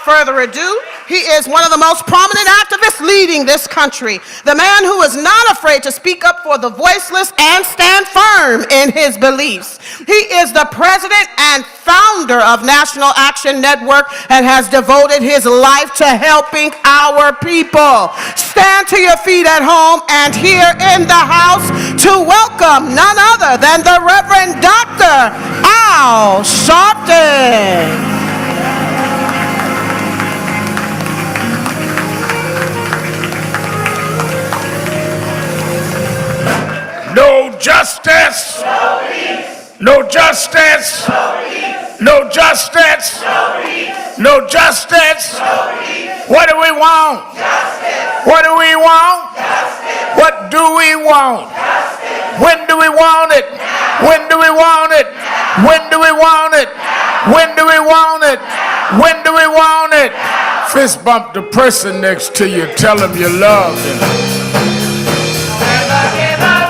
further ado, he is one of the most prominent activists leading this country. The man who is not afraid to speak up for the voiceless and stand firm in his beliefs. He is the president and founder of National Action Network and has devoted his life to helping our people. Stand to your feet at home and here in the house to welcome none other than the Reverend Dr. Al Sharpton. No justice. No peace. No justice. No peace. No justice. No peace. No justice. No peace. What do we want? Justice. What do we want? Justice. What do we want? Justice. When do we want it? Now. When do we want it? Now. When do we want it? Now. When do we want it? Now. When do we want it? Now. Fist bump the person next to you. Tell them you love them. Never give up.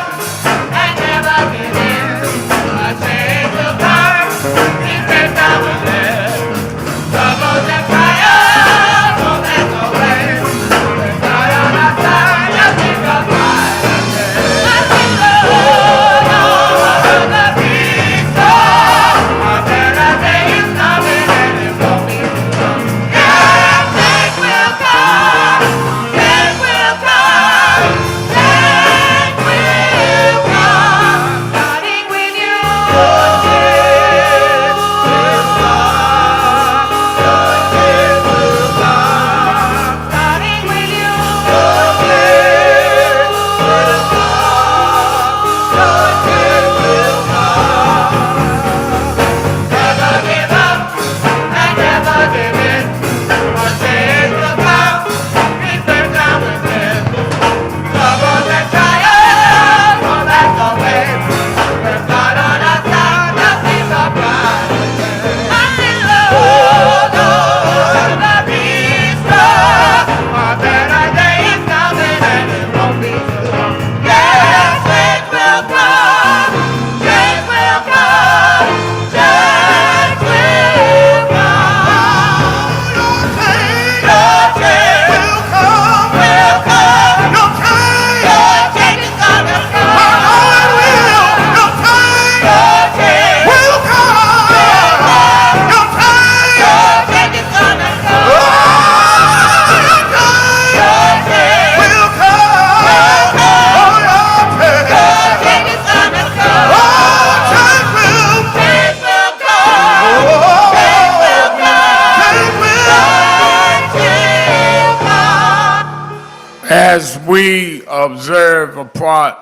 As we observe a part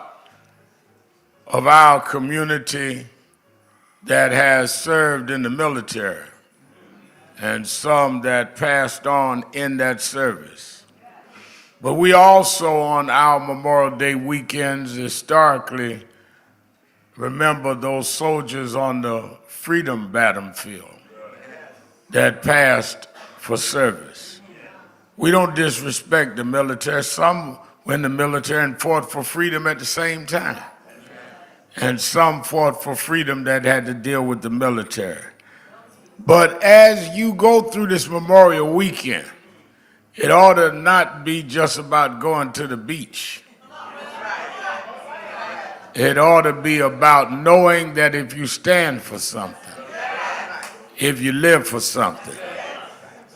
of our community that has served in the military and some that passed on in that service, but we also on our Memorial Day weekends historically remember those soldiers on the freedom battlefield that passed for service. We don't disrespect the military. Some went in the military and fought for freedom at the same time. And some fought for freedom that had to deal with the military. But as you go through this Memorial Weekend, it ought to not be just about going to the beach. It ought to be about knowing that if you stand for something, if you live for something,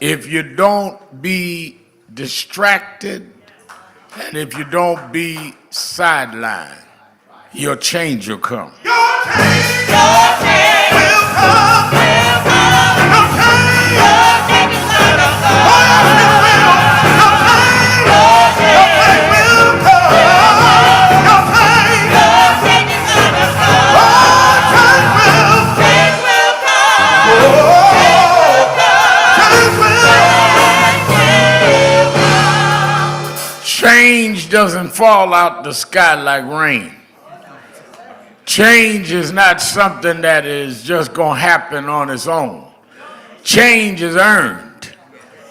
if you don't be distracted, and if you don't be sidelined, your change will come. Your change will come, will come. Your change is gonna come. Oh, yes, it will. Your change will come. Your change is gonna come. Oh, change will come. Oh, change will come. Change doesn't fall out the sky like rain. Change is not something that is just going to happen on its own. Change is earned.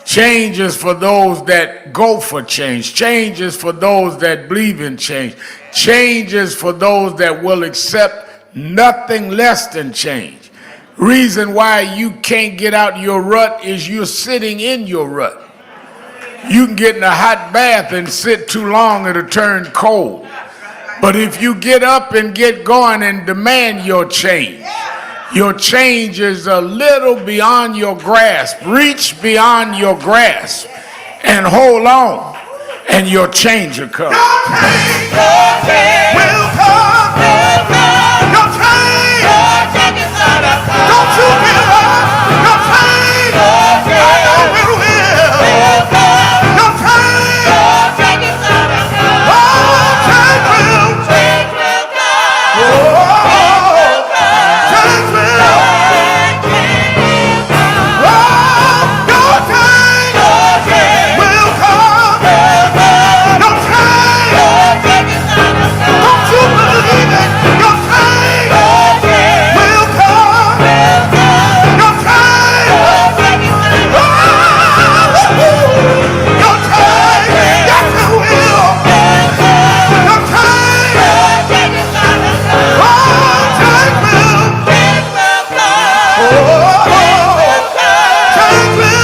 Change is for those that go for change. Change is for those that believe in change. Change is for those that will accept nothing less than change. Reason why you can't get out your rut is you're sitting in your rut. You can get in a hot bath and sit too long, it'll turn cold. But if you get up and get going and demand your change is a little beyond your grasp. Reach beyond your grasp and hold on, and your change will come. Your change will come. Your change. Don't you give up. Your change. I know it will. Your change. Oh, change will. Change will come. Oh, change will. Oh, your change will come. Your change. Don't you believe it? Your change will come. Your change. Oh, your change. Yes, it will. Your change. Oh, change will. Oh, change will.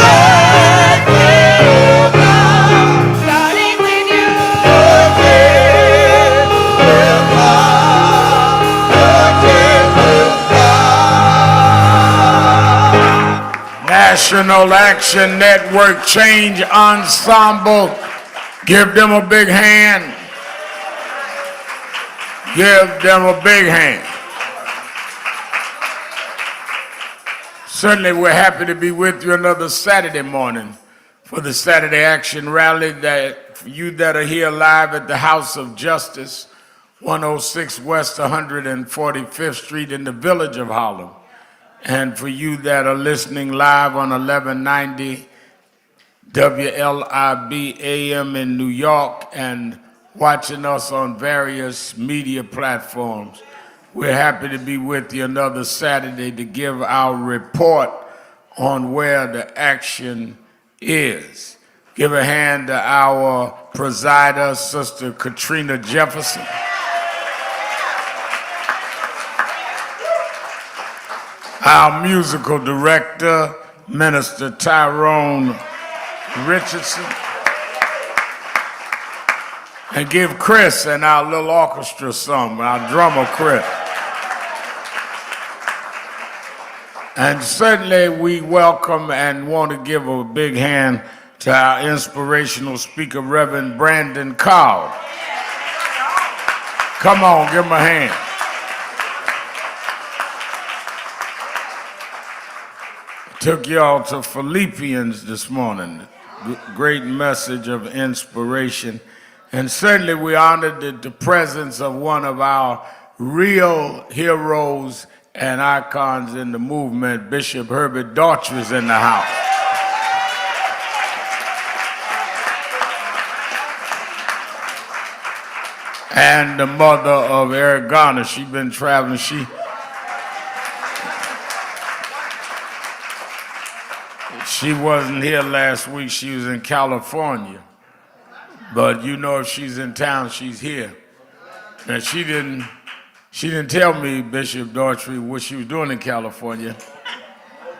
Starting with you. National Action Network Change Ensemble. Give them a big hand. Give them a big hand. Certainly, we're happy to be with you another Saturday morning for the Saturday Action Rally. That for you that are here live at the House of Justice, 106 West 145th Street in the Village of Harlem. And for you that are listening live on 1190 WLIB AM in New York and watching us on various media platforms, we're happy to be with you another Saturday to give our report on where the action is. Give a hand to our presider, Sister Katrina Jefferson. Our musical director, Minister Tyrone Richardson. And give Chris and our little orchestra some, our drummer Chris. And certainly we welcome and want to give a big hand to our inspirational speaker, Reverend Brandon Cowell. Come on, give him a hand. Took y'all to Philippians this morning. Great message of inspiration. And certainly we honored the presence of one of our real heroes and icons in the movement, Bishop Herbert Daughtry is in the house. And the mother of Eric Garner, she's been traveling. She wasn't here last week, she was in California. But you know if she's in town, she's here. And she didn't tell me, Bishop Daughtry, what she was doing in California.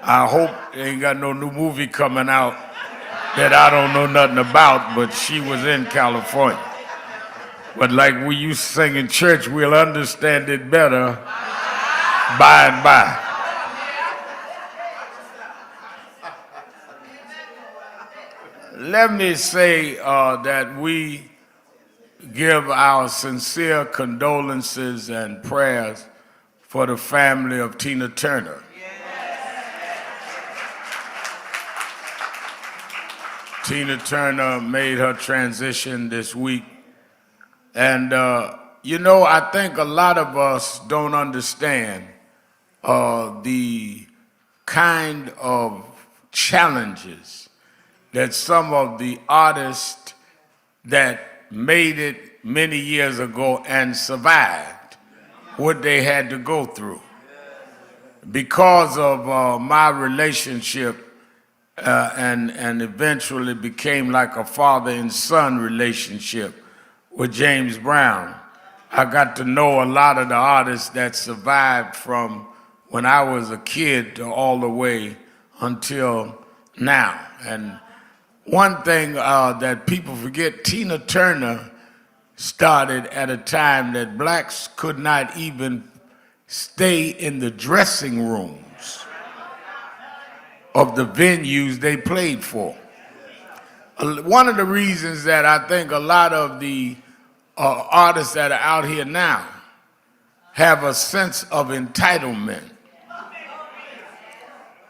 I hope they ain't got no new movie coming out that I don't know nothing about, but she was in California. But like we used to sing in church, we'll understand it better by and by. Let me say that we give our sincere condolences and prayers for the family of Tina Turner. Tina Turner made her transition this week. And, you know, I think a lot of us don't understand the kind of challenges that some of the artists that made it many years ago and survived, what they had to go through. Because of my relationship and eventually became like a father and son relationship with James Brown, I got to know a lot of the artists that survived from when I was a kid to all the way until now. And one thing that people forget, Tina Turner started at a time that blacks could not even stay in the dressing rooms of the venues they played for. One of the reasons that I think a lot of the artists that are out here now have a sense of entitlement.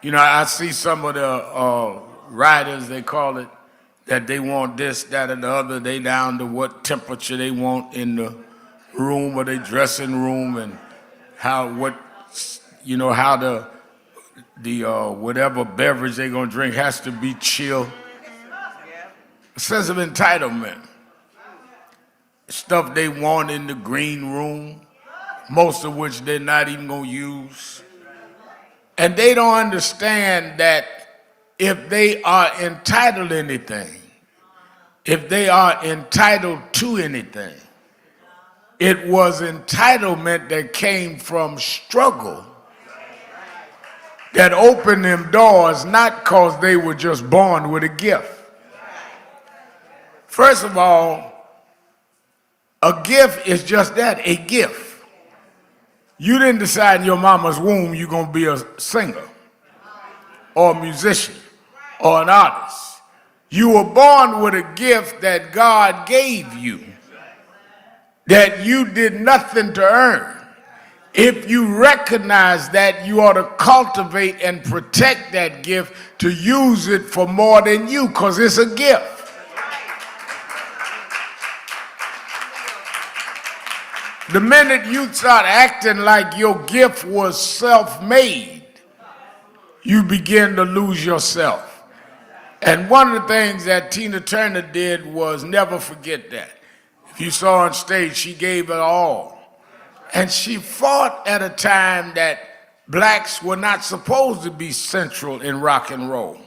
You know, I see some of the writers, they call it, that they want this, that, and the other. They down to what temperature they want in the room or the dressing room, and how the whatever beverage they're gonna drink has to be chill. A sense of entitlement. Stuff they want in the green room, most of which they're not even gonna use. And they don't understand that if they are entitled to anything, if they are entitled to anything, it was entitlement that came from struggle that opened them doors, not because they were just born with a gift. First of all, a gift is just that, a gift. You didn't decide in your mama's womb you're going to be a singer or a musician or an artist. You were born with a gift that God gave you that you did nothing to earn. If you recognize that, you ought to cultivate and protect that gift to use it for more than you, because it's a gift. The minute you start acting like your gift was self-made, you begin to lose yourself. And one of the things that Tina Turner did was never forget that. If you saw her on stage, she gave it all. And she fought at a time that blacks were not supposed to be central in rock and roll.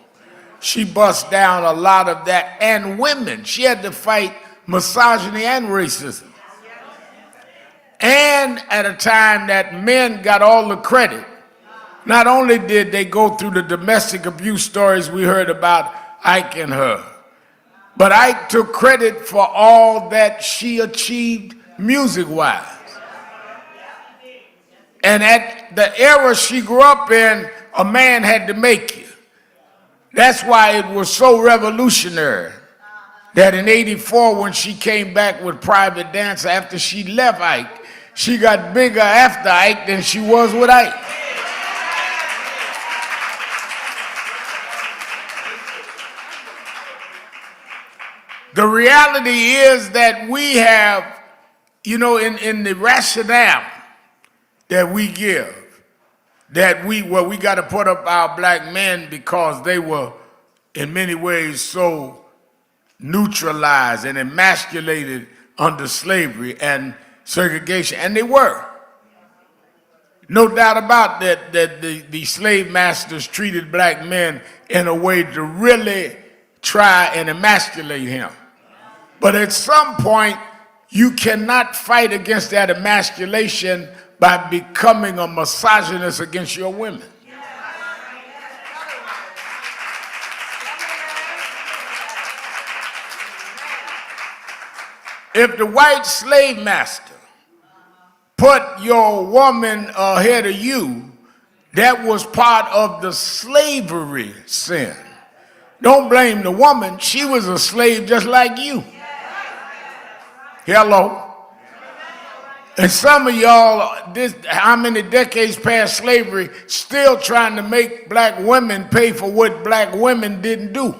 She bust down a lot of that, and women. She had to fight misogyny and racism. And at a time that men got all the credit. Not only did they go through the domestic abuse stories we heard about Ike and her, but Ike took credit for all that she achieved music-wise. And at the era she grew up in, a man had to make you. That's why it was so revolutionary that in '84, when she came back with Private Dancer after she left Ike, she got bigger after Ike than she was with Ike. The reality is that we have, in the rationale that we give, that we got to put up our black men because they were in many ways so neutralized and emasculated under slavery and segregation, and they were. No doubt about that, the slave masters treated black men in a way to really try and emasculate him. But at some point, you cannot fight against that emasculation by becoming a misogynist against your women. If the white slave master put your woman ahead of you, that was part of the slavery sin. Don't blame the woman. She was a slave just like you. Hello. And some of y'all, how many decades past slavery, still trying to make black women pay for what black women didn't do.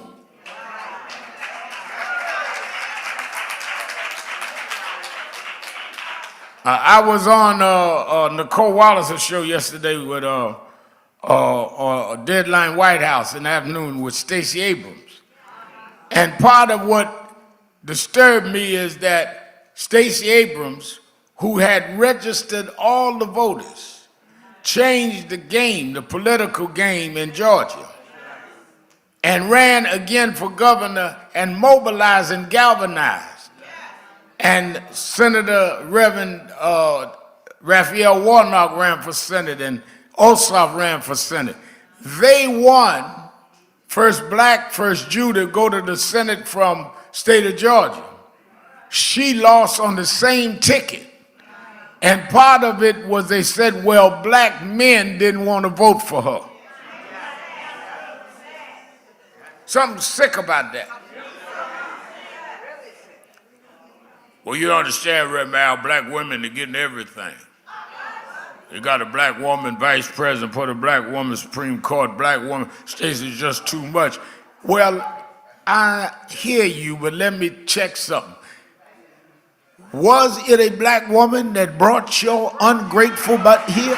I was on Nicole Wallace's show yesterday with Deadline White House in the afternoon with Stacey Abrams. And part of what disturbed me is that Stacey Abrams, who had registered all the voters, changed the game, the political game in Georgia, and ran again for governor and mobilized and galvanized. And Senator Reverend Raphael Warnock ran for Senate, and Ossoff ran for Senate. They won, first black, first Jew to go to the Senate from state of Georgia. She lost on the same ticket. And part of it was they said, well, black men didn't want to vote for her. Something sick about that. Well, you understand, Red Mal, black women are getting everything. You got a black woman vice president, put a black woman Supreme Court, black woman states is just too much. Well, I hear you, but let me check something. Was it a black woman that brought your ungrateful butt here?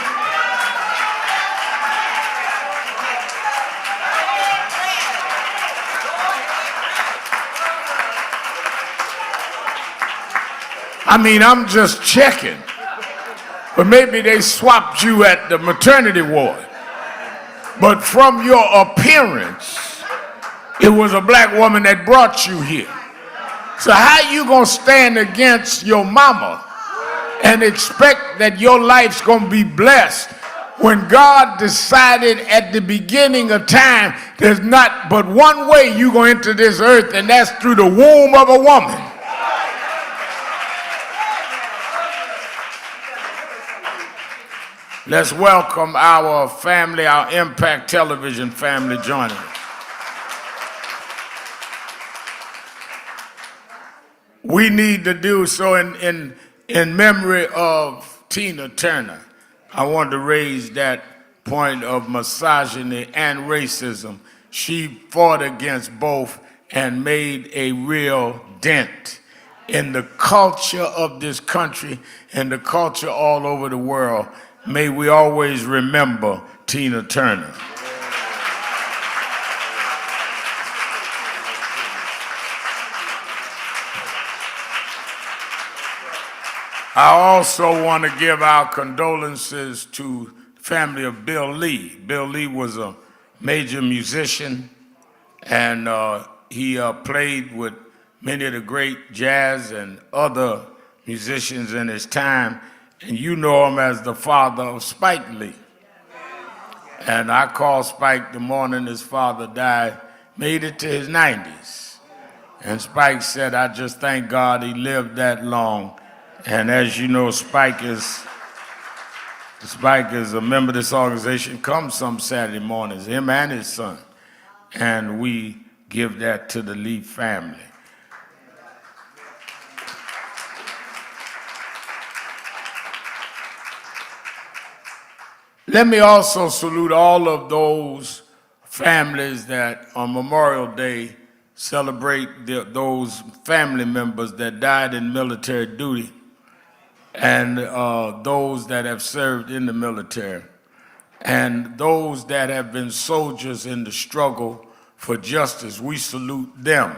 I mean, I'm just checking. But maybe they swapped you at the maternity ward. But from your appearance, it was a black woman that brought you here. So how you gonna stand against your mama and expect that your life's gonna be blessed when God decided at the beginning of time there's not but one way you gonna enter this earth, and that's through the womb of a woman? Let's welcome our family, our Impact Television family joining us. We need to do so in memory of Tina Turner. I want to raise that point of misogyny and racism. She fought against both and made a real dent in the culture of this country and the culture all over the world. May we always remember Tina Turner. I also want to give our condolences to the family of Bill Lee. Bill Lee was a major musician, and he played with many of the great jazz and other musicians in his time. And you know him as the father of Spike Lee. And I called Spike the morning his father died, made it to his 90s. And Spike said, I just thank God he lived that long. And as you know, Spike is a member of this organization, comes some Saturday mornings, him and his son. And we give that to the Lee family. Let me also salute all of those families that on Memorial Day celebrate those family members that died in military duty and those that have served in the military and those that have been soldiers in the struggle for justice. We salute them.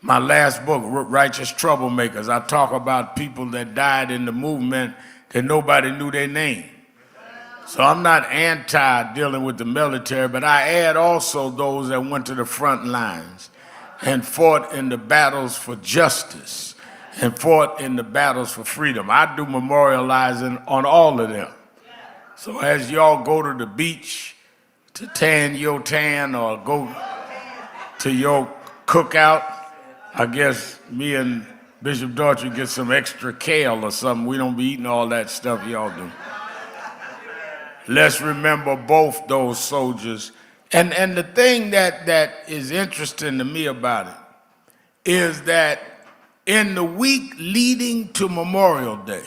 My last book, Righteous Troublemakers, I talk about people that died in the movement that nobody knew their name. So I'm not anti-dealing with the military, but I add also those that went to the front lines and fought in the battles for justice and fought in the battles for freedom. I do memorializing on all of them. So as y'all go to the beach to tan your tan or go to your cookout, I guess me and Bishop Daughtry get some extra kale or something. We don't be eating all that stuff y'all do. Let's remember both those soldiers. And the thing that is interesting to me about it is that in the week leading to Memorial Day,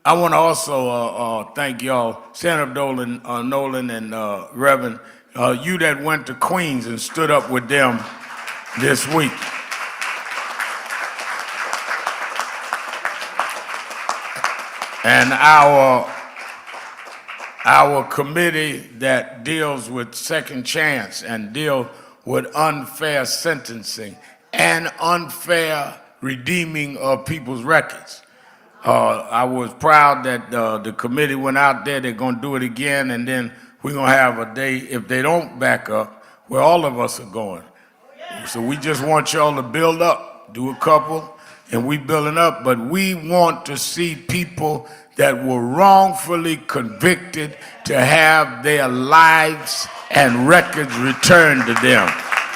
I want to also thank y'all, Senator Nolan and Reverend, you that went to Queens and stood up with them this week. And our committee that deals with second chance and deal with unfair sentencing and unfair redeeming of people's records. I was proud that the committee went out there. They're going to do it again, and then we're going to have a day, if they don't back up, where all of us are going. So we just want y'all to build up, do a couple, and we building up, but we want to see people that were wrongfully convicted to have their lives and records returned to them.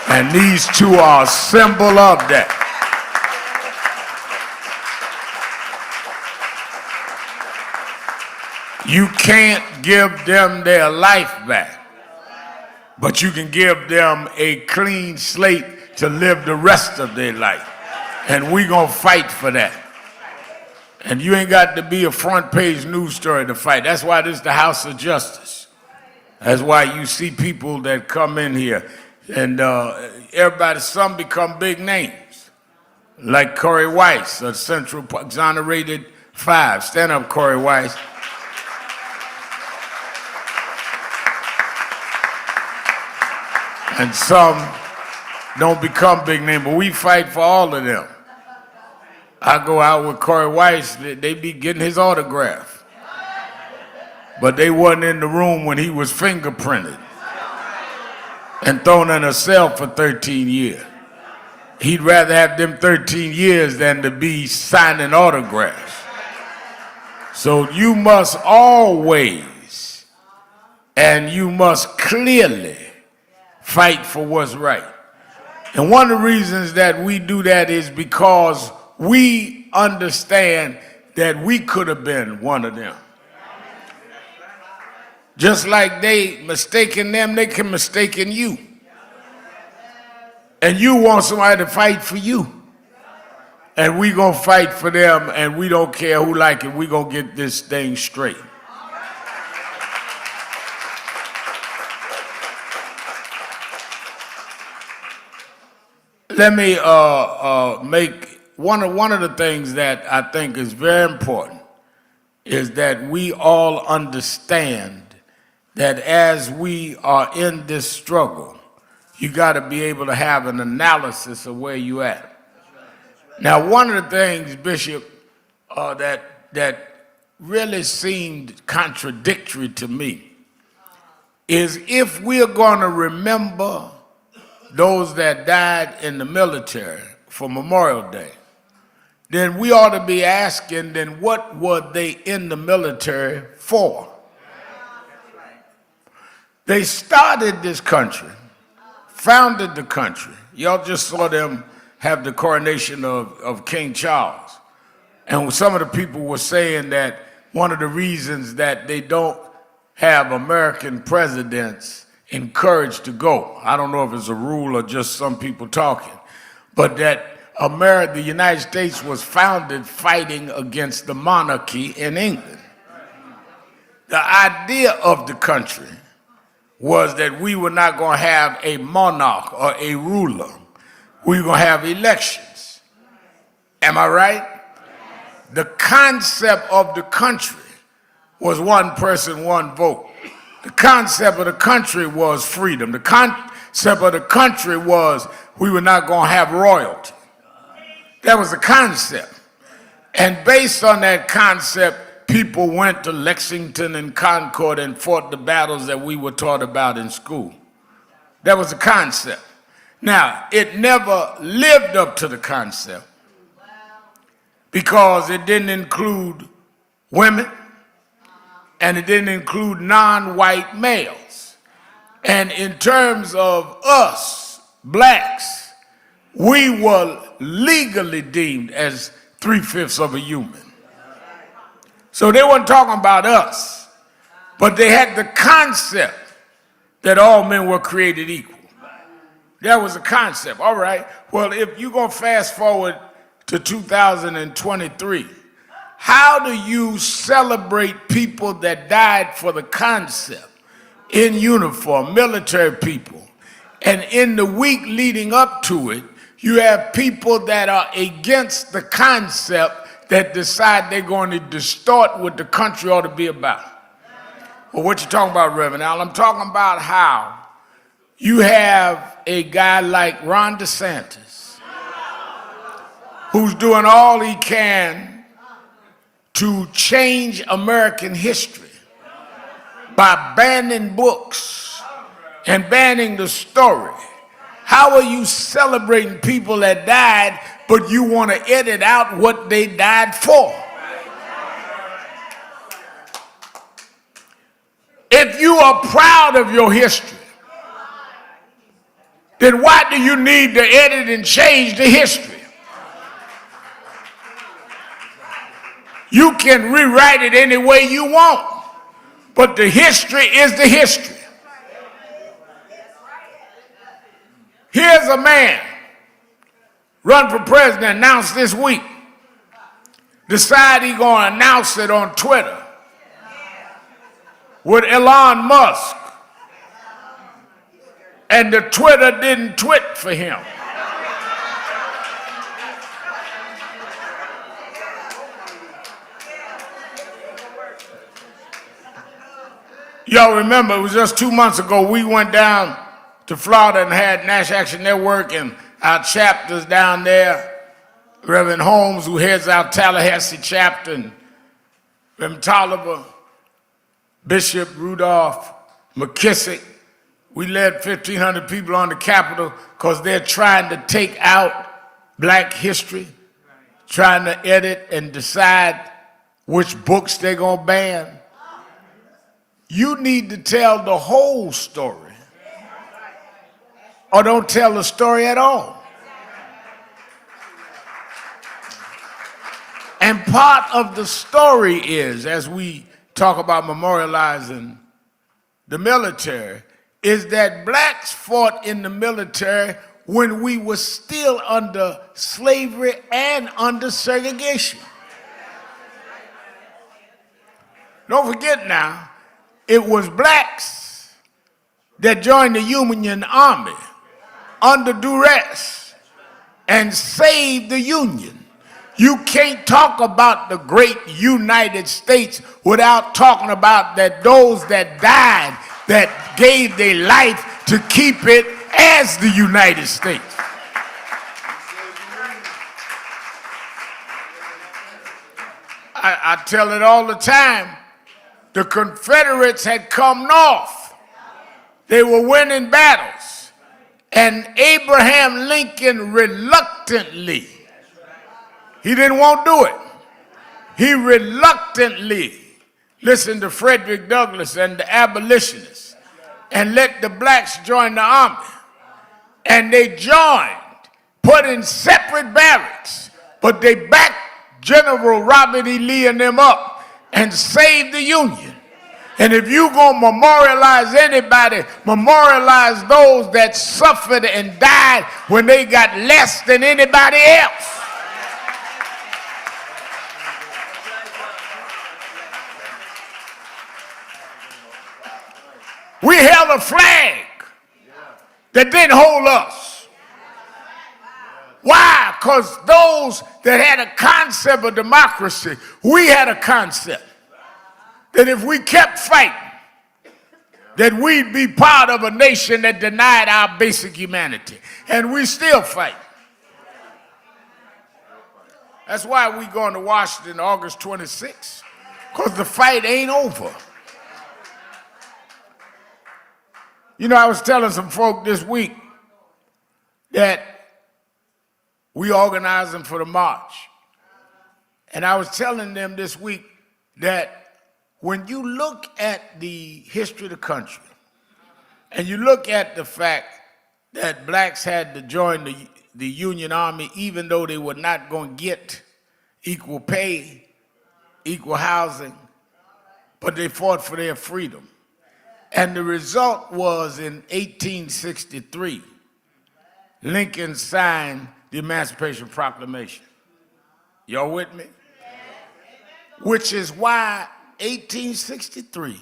And these two are a symbol of that. You can't give them their life back, but you can give them a clean slate to live the rest of their life. And we're going to fight for that. And you ain't got to be a front page news story to fight. That's why this is the House of Justice. That's why you see people that come in here and everybody, some become big names. Like Corey Weiss, a Central exonerated 5. Stand up, Corey Weiss. And some don't become big names, but we fight for all of them. I go out with Corey Weiss, they be getting his autograph. But they wasn't in the room when he was fingerprinted and thrown in a cell for 13 years. He'd rather have them 13 years than to be signing autographs. So you must always, and you must clearly fight for what's right. And one of the reasons that we do that is because we understand that we could have been one of them. Just like they mistaken them, they can mistake you. And you want somebody to fight for you. And we gonna fight for them, and we don't care who like it. We gonna get this thing straight. Let me make one of the things that I think is very important is that we all understand that as we are in this struggle, you got to be able to have an analysis of where you at. Now, one of the things, Bishop, that really seemed contradictory to me is if we're going to remember those that died in the military for Memorial Day, then we ought to be asking, then what were they in the military for? They started this country, founded the country. Y'all just saw them have the coronation of King Charles. And some of the people were saying that one of the reasons that they don't have American presidents encouraged to go, I don't know if it's a rule or just some people talking, but that the United States was founded fighting against the monarchy in England. The idea of the country was that we were not going to have a monarch or a ruler. We were going to have elections. Am I right? The concept of the country was one person, one vote. The concept of the country was freedom. The concept of the country was we were not going to have royalty. That was the concept. And based on that concept, people went to Lexington and Concord and fought the battles that we were taught about in school. That was the concept. Now, it never lived up to the concept because it didn't include women and it didn't include non-white males. And in terms of us, blacks, we were legally deemed as 3/5 of a human. So they weren't talking about us, but they had the concept that all men were created equal. That was the concept. All right, well, if you're going to fast forward to 2023, how do you celebrate people that died for the concept in uniform, military people, and in the week leading up to it, you have people that are against the concept that decide they're going to distort what the country ought to be about? Well, what you talking about, Reverend Al? I'm talking about how you have a guy like Ron DeSantis who's doing all he can to change American history by banning books and banning the story. How are you celebrating people that died, but you want to edit out what they died for? If you are proud of your history, then why do you need to edit and change the history? You can rewrite it any way you want, but the history is the history. Here's a man run for president, announced this week. Decide he's going to announce it on Twitter with Elon Musk. And the Twitter didn't twit for him. Y'all remember, it was just 2 months ago, we went down to Florida and had National Action Network and our chapters down there. Reverend Holmes, who heads our Tallahassee chapter, and Reverend Tolliver, Bishop Rudolph McKissick. We led 1,500 people on the Capitol because they're trying to take out black history, trying to edit and decide which books they're going to ban. You need to tell the whole story, or don't tell the story at all. And part of the story is, as we talk about memorializing the military, is that blacks fought in the military when we were still under slavery and under segregation. Don't forget now, it was blacks that joined the Union Army under duress and saved the Union. You can't talk about the great United States without talking about that those that died, that gave their life to keep it as the United States. I tell it all the time. The Confederates had come north. They were winning battles. And Abraham Lincoln reluctantly, he didn't want to do it. He reluctantly listened to Frederick Douglass and the abolitionists and let the blacks join the army. And they joined, put in separate barracks, but they backed General Robert E. Lee and them up and saved the Union. And if you're going to memorialize anybody, memorialize those that suffered and died when they got less than anybody else. We held a flag that didn't hold us. Why? Because those that had a concept of democracy, we had a concept that if we kept fighting, that we'd be part of a nation that denied our basic humanity. And we still fight. That's why we going to Washington August 26th, because the fight ain't over. You know, I was telling some folk this week that we organizing for the march. And I was telling them this week that when you look at the history of the country, and you look at the fact that blacks had to join the Union Army even though they were not going to get equal pay, equal housing, but they fought for their freedom. And the result was in 1863, Lincoln signed the Emancipation Proclamation. Y'all with me? Which is why 1863,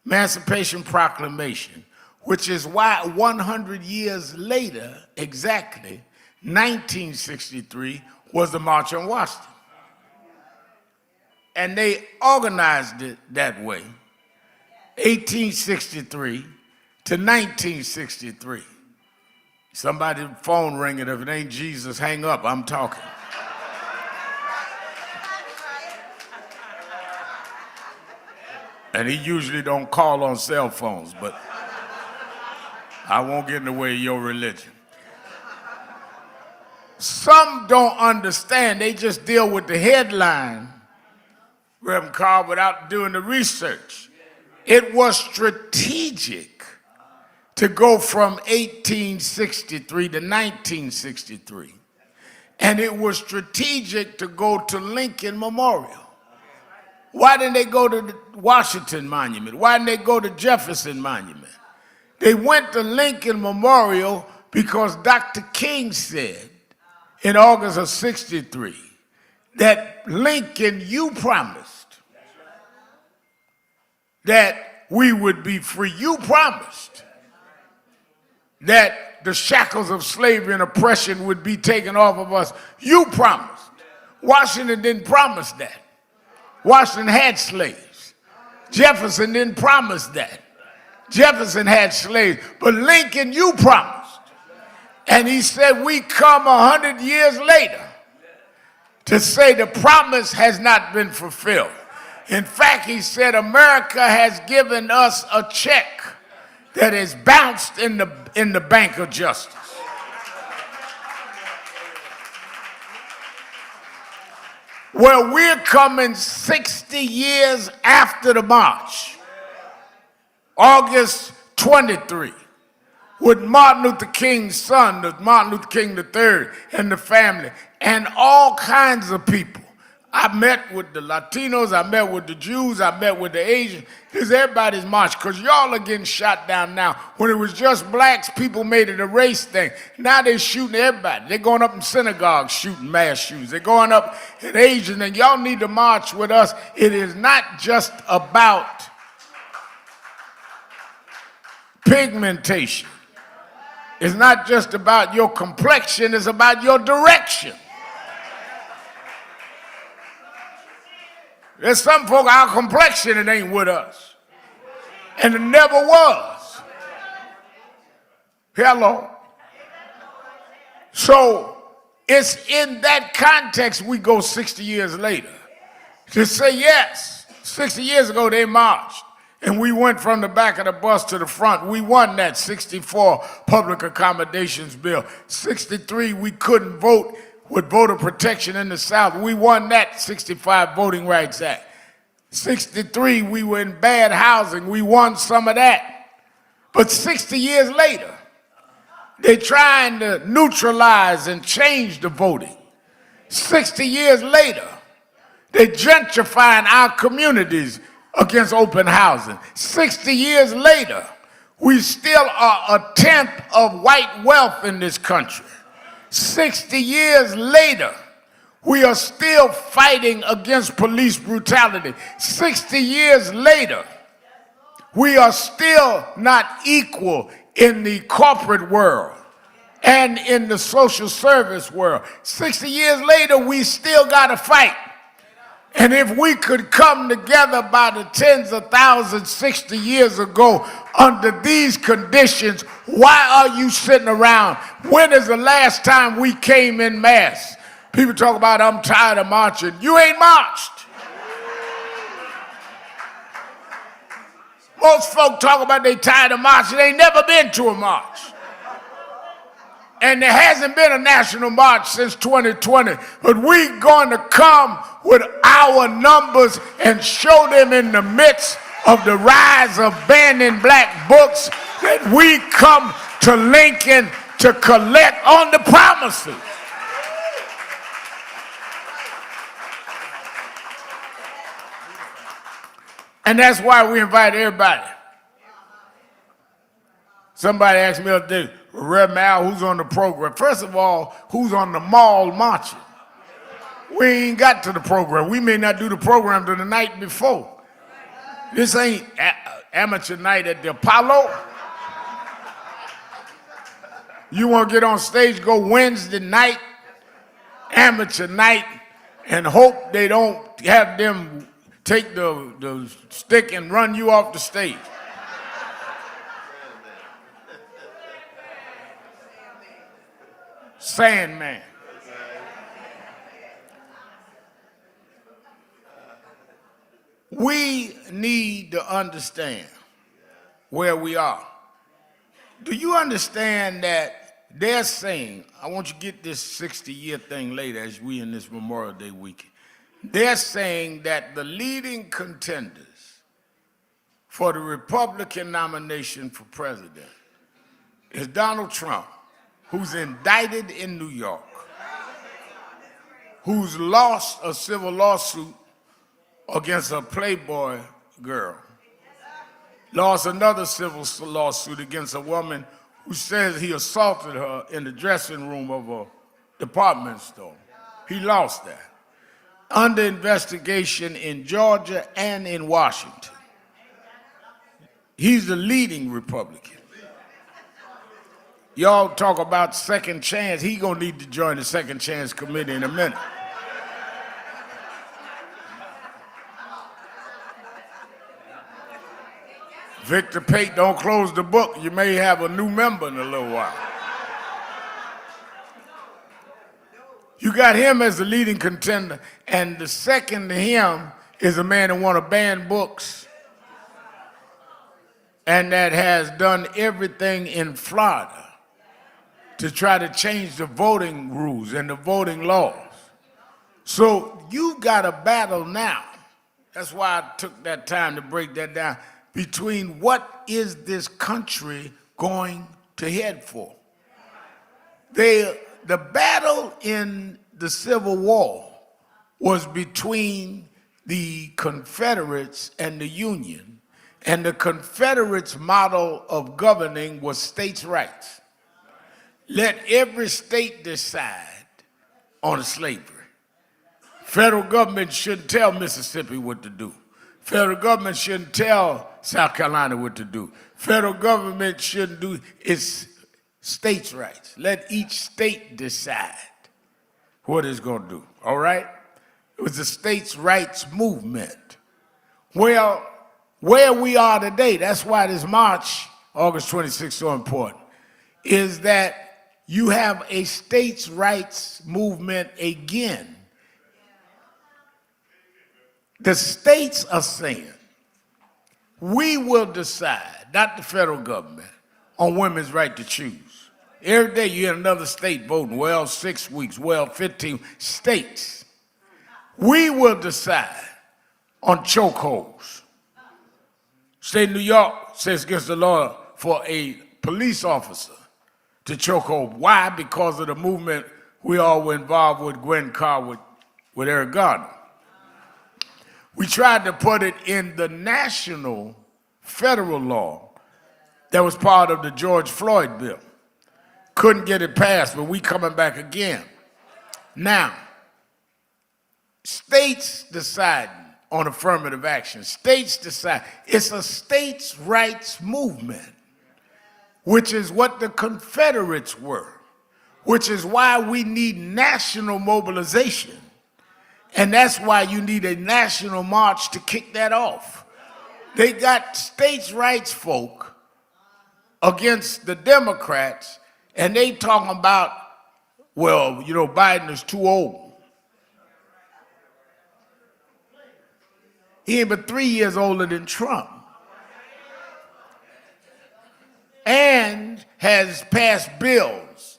Emancipation Proclamation, which is why 100 years later, exactly, 1963, was the March on Washington. And they organized it that way. 1863 to 1963. Somebody's phone ringing. If it ain't Jesus, hang up. I'm talking. And he usually don't call on cell phones, but I won't get in the way of your religion. Some don't understand. They just deal with the headline, Reverend Carr, without doing the research. it was strategic to go from 1863 to 1963. And it was strategic to go to Lincoln Memorial. Why didn't they go to the Washington Monument? Why didn't they go to Jefferson Monument? They went to Lincoln Memorial because Dr. King said in August of 63 that Lincoln, you promised that we would be free. You promised that the shackles of slavery and oppression would be taken off of us. You promised. Washington didn't promise that. Washington had slaves. Jefferson didn't promise that. Jefferson had slaves. But Lincoln, you promised. And he said, we come 100 years later to say the promise has not been fulfilled. In fact, he said, America has given us a check that is bounced in the bank of justice. Well, we're coming 60 years after the march, August 23, with Martin Luther King's son, Martin Luther King III, and the family, and all kinds of people. I met with the Latinos, I met with the Jews, I met with the Asians, because everybody's marched, because y'all are getting shot down now. When it was just blacks, people made it a race thing. Now they're shooting everybody. They're going up in synagogues shooting mass shootings. They're going up in Asian, and y'all need to march with us. It is not just about pigmentation. It's not just about your complexion, it's about your direction. There's some folk, our complexion, it ain't with us. And it never was. Hello. So it's in that context we go 60 years later to say, yes, 60 years ago they marched. And we went from the back of the bus to the front. We won that 64 public accommodations bill. 63, we couldn't vote with voter protection in the South. We won that 65 Voting Rights Act. 63, we were in bad housing. We won some of that. But 60 years later, they're trying to neutralize and change the voting. 60 years later, they're gentrifying our communities against open housing. 60 years later, we still are a tenth of white wealth in this country. 60 years later, we are still fighting against police brutality. 60 years later, we are still not equal in the corporate world and in the social service world. 60 years later, we still got to fight. And if we could come together by the tens of thousands 60 years ago under these conditions, why are you sitting around? When is the last time we came in mass? People talk about, I'm tired of marching. You ain't marched. Most folk talk about they tired of marching. They ain't never been to a march. And there hasn't been a national march since 2020. But we're going to come with our numbers and show them in the midst of the rise of banning black books that we come to Lincoln to collect on the promises. And that's why we invite everybody. Somebody asked me the other day, Reverend Al, who's on the program? First of all, who's on the mall marching? We ain't got to the program. We may not do the program till the night before. This ain't amateur night at the Apollo. You want to get on stage, go Wednesday night, amateur night, and hope they don't have them take the stick and run you off the stage. Sandman. We need to understand where we are. Do you understand that they're saying, I want you to get this 60-year thing later as we in this Memorial Day weekend. They're saying that the leading contenders for the Republican nomination for president is Donald Trump, who's indicted in New York, who's lost a civil lawsuit against a Playboy girl, lost another civil lawsuit against a woman who says he assaulted her in the dressing room of a department store. He lost that. Under investigation in Georgia and in Washington. He's the leading Republican. Y'all talk about second chance. He gonna need to join the second chance committee in a minute. Victor Pate, don't close the book. You may have a new member in a little while. You got him as the leading contender, and the second to him is a man that want to ban books and that has done everything in Florida to try to change the voting rules and the voting laws. So you got a battle now. That's why I took that time to break that down, between what is this country going to head for. The battle in the Civil War was between the Confederates and the Union, and the Confederates' model of governing was states' rights. Let every state decide on slavery. Federal government shouldn't tell Mississippi what to do. Federal government shouldn't tell South Carolina what to do. Federal government shouldn't do, it's states' rights. Let each state decide what it's going to do, all right? It was the states' rights movement. Well, where we are today, that's why this March, August 26th, is so important, is that you have a states' rights movement again. The states are saying, we will decide, not the federal government, on women's right to choose. Every day you hear another state voting, well, 6 weeks, well, 15 states. We will decide on chokeholds. State of New York says against the law for a police officer to chokehold. Why? Because of the movement we all were involved with, Gwen Carr, with Eric Garner. We tried to put it in the national federal law that was part of the George Floyd bill. Couldn't get it passed, but we coming back again. Now, states deciding on affirmative action. States decide. It's a states' rights movement, which is what the Confederates were, which is why we need national mobilization. And that's why you need a national march to kick that off. They got states' rights folk against the Democrats, and they talking about, well, you know, Biden is too old. He ain't but 3 years older than Trump. And has passed bills,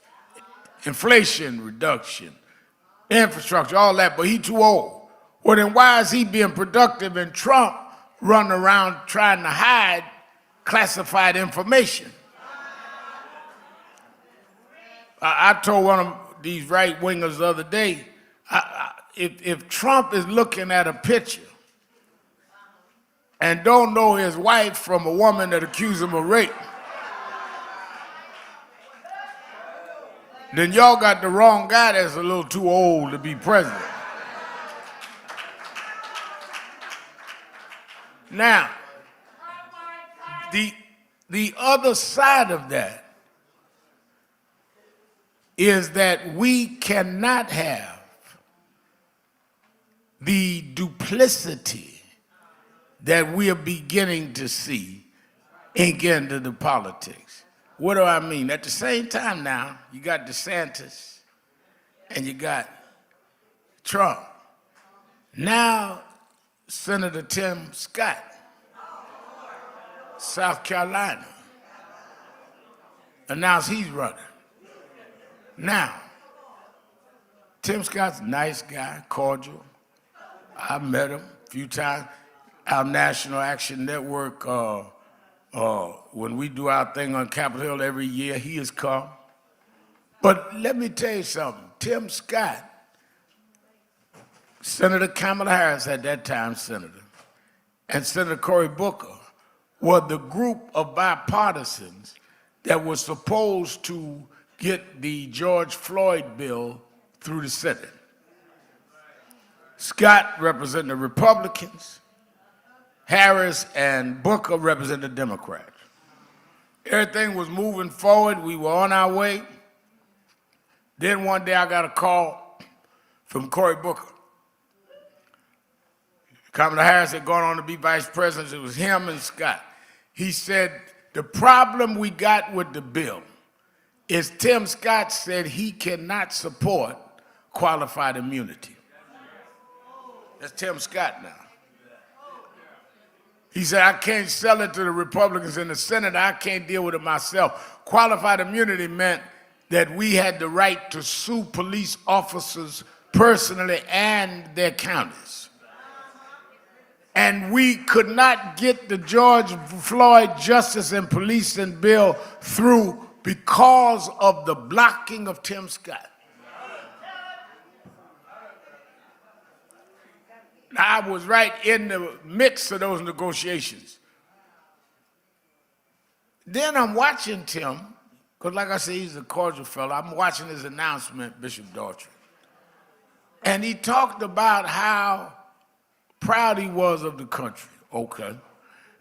inflation reduction, infrastructure, all that, but he too old. Well, then why is he being productive and Trump running around trying to hide classified information? I told one of these right-wingers the other day, if Trump is looking at a picture and don't know his wife from a woman that accused him of rape, then y'all got the wrong guy that's a little too old to be president. Now, the other side of that is that we cannot have the duplicity that we are beginning to see and get into the politics. What do I mean? At the same time now, you got DeSantis and you got Trump. Now, Senator Tim Scott, South Carolina, announced he's running. Now, Tim Scott's a nice guy, cordial. I met him a few times. our National Action Network, when we do our thing on Capitol Hill every year, he has come. But let me tell you something. Tim Scott, Senator Kamala Harris at that time, Senator, and Senator Cory Booker were the group of bipartisans that was supposed to get the George Floyd bill through the Senate. Scott represented the Republicans, Harris and Booker represented the Democrats. Everything was moving forward. We were on our way. Then one day I got a call from Cory Booker. Kamala Harris had gone on to be vice president. It was him and Scott. He said, the problem we got with the bill is Tim Scott said he cannot support qualified immunity. That's Tim Scott now. He said, I can't sell it to the Republicans in the Senate. I can't deal with it myself. Qualified immunity meant that we had the right to sue police officers personally and their counties. And we could not get the George Floyd Justice and Policing bill through because of the blocking of Tim Scott. Now, I was right in the mix of those negotiations. Then I'm watching Tim, because like I said, he's a cordial fellow. I'm watching his announcement, Bishop Daughtry. And he talked about how proud he was of the country, okay,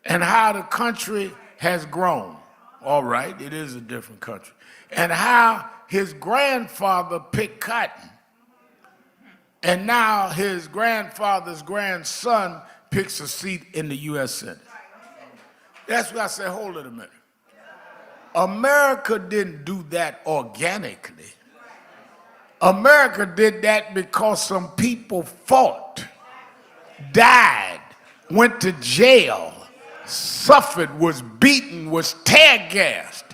and how the country has grown. All right, it is a different country. And how his grandfather picked cotton. And now his grandfather's grandson picks a seat in the U.S. Senate. That's why I said, hold it a minute. America didn't do that organically. America did that because some people fought, died, went to jail, suffered, was beaten, was tear-gassed,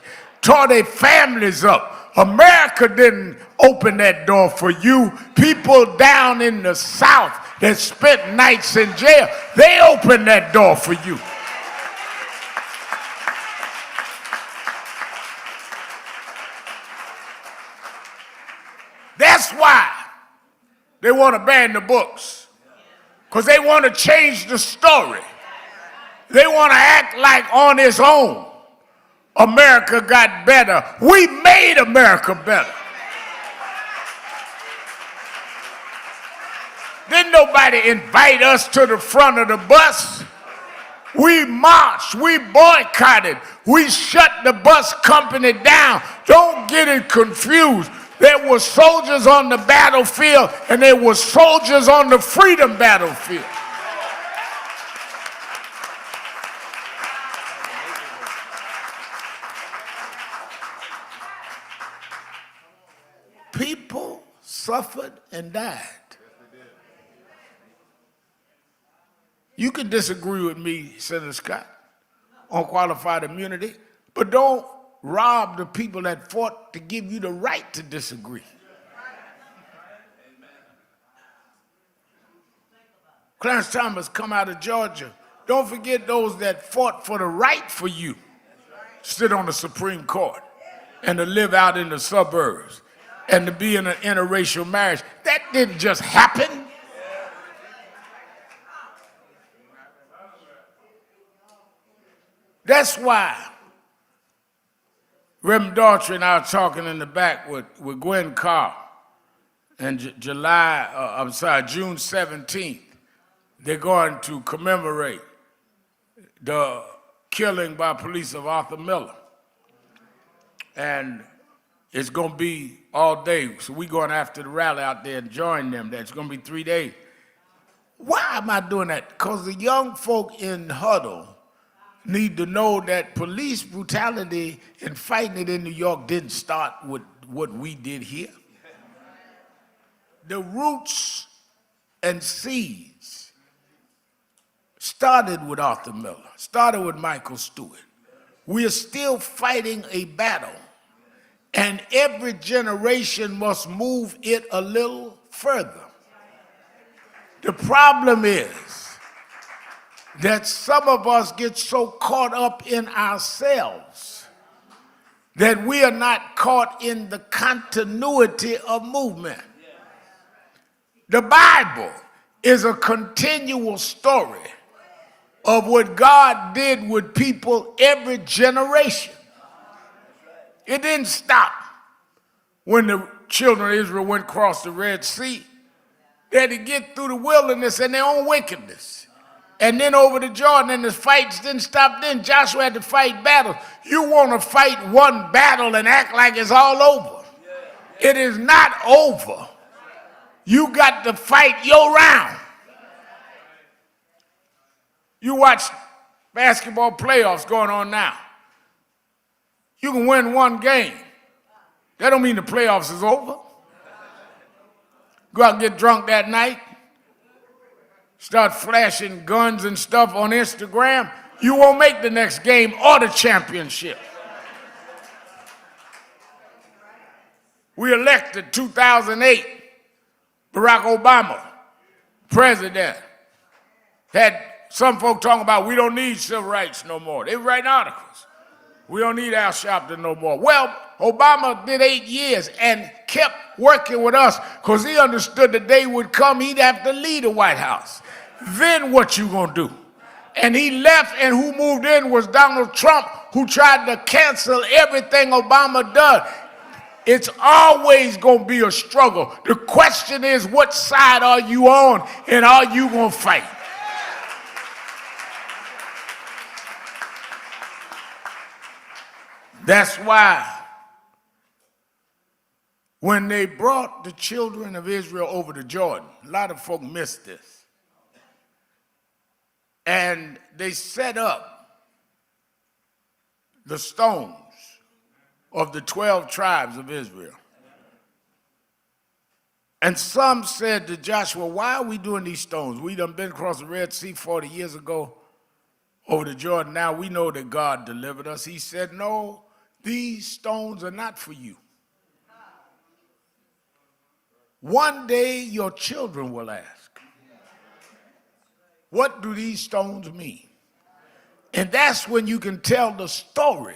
tore their families up. America didn't open that door for you. People down in the South that spent nights in jail, they opened that door for you. That's why they want to ban the books, because they want to change the story. They want to act like on its own America got better. We made America better. Didn't nobody invite us to the front of the bus. We marched, we boycotted, we shut the bus company down. Don't get it confused. There were soldiers on the battlefield and there were soldiers on the freedom battlefield. People suffered and died. You can disagree with me, Senator Scott, on qualified immunity, but don't rob the people that fought to give you the right to disagree. Clarence Thomas come out of Georgia. Don't forget those that fought for the right for you to sit on the Supreme Court and to live out in the suburbs and to be in an interracial marriage. That didn't just happen. That's why Reverend Daughtry and I are talking in the back with Gwen Carr, and June 17th, they're going to commemorate the killing by police of Arthur Miller. And it's going to be all day. So we're going after the rally out there and join them. That's going to be 3 days. Why am I doing that? Because the young folk in Huddle need to know that police brutality and fighting it in New York didn't start with what we did here. The roots and seeds started with Arthur Miller, started with Michael Stewart. We are still fighting a battle, and every generation must move it a little further. The problem is that some of us get so caught up in ourselves that we are not caught in the continuity of movement. The Bible is a continual story of what God did with people every generation. It didn't stop when the children of Israel went across the Red Sea. They had to get through the wilderness in their own wickedness. And then over the Jordan, and the fights didn't stop then. Joshua had to fight battles. You want to fight one battle and act like it's all over. It is not over. You got to fight your round. You watch basketball playoffs going on now. You can win one game. That don't mean the playoffs is over. Go out and get drunk that night. Start flashing guns and stuff on Instagram. You won't make the next game or the championship. We elected 2008 Barack Obama president. Had some folk talking about we don't need civil rights no more. They were writing articles. We don't need Al Sharpton no more. Well, Obama did 8 years and kept working with us because he understood the day would come he'd have to leave the White House. Then what you gonna do? And he left, and who moved in was Donald Trump, who tried to cancel everything Obama did. It's always gonna be a struggle. The question is, what side are you on, and are you gonna fight? That's why when they brought the children of Israel over to Jordan, a lot of folk missed this. And they set up the stones of the 12 tribes of Israel. And some said to Joshua, why are we doing these stones? We done been across the Red Sea 40 years ago over to Jordan. Now we know that God delivered us. He said, no, these stones are not for you. One day your children will ask, what do these stones mean? And that's when you can tell the story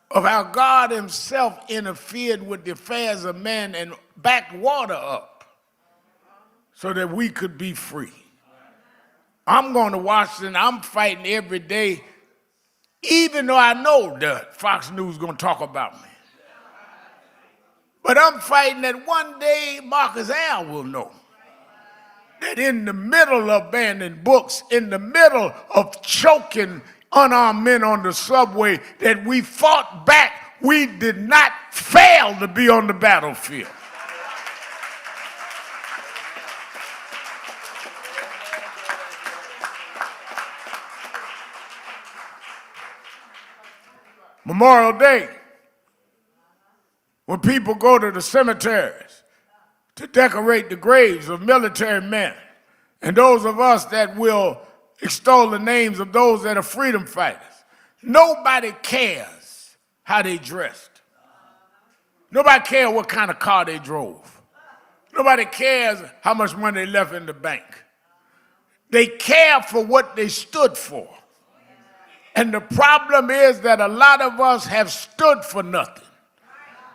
of how God himself interfered with the affairs of men and backed water up so that we could be free. I'm going to Washington. I'm fighting every day, even though I know that Fox News is going to talk about me. But I'm fighting that one day Marcus Al will know that in the middle of banning books, in the middle of choking unarmed men on the subway, that we fought back. We did not fail to be on the battlefield. Memorial Day, when people go to the cemeteries to decorate the graves of military men and those of us that will extol the names of those that are freedom fighters, nobody cares how they dressed. Nobody cares what kind of car they drove. Nobody cares how much money they left in the bank. They care for what they stood for. And the problem is that a lot of us have stood for nothing.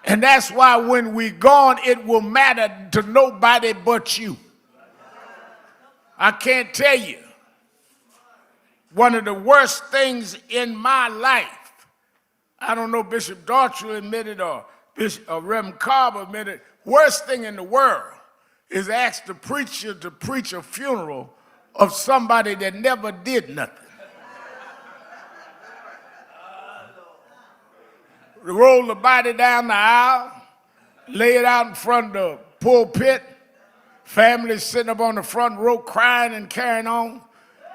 And that's why when we're gone, it will matter to nobody but you. I can't tell you. One of the worst things in my life, I don't know, Bishop Daughtry admitted or Reverend Carver admitted, worst thing in the world is ask the preacher to preach a funeral of somebody that never did nothing. Roll the body down the aisle, lay it out in front of the pulpit, families sitting up on the front row crying and carrying on,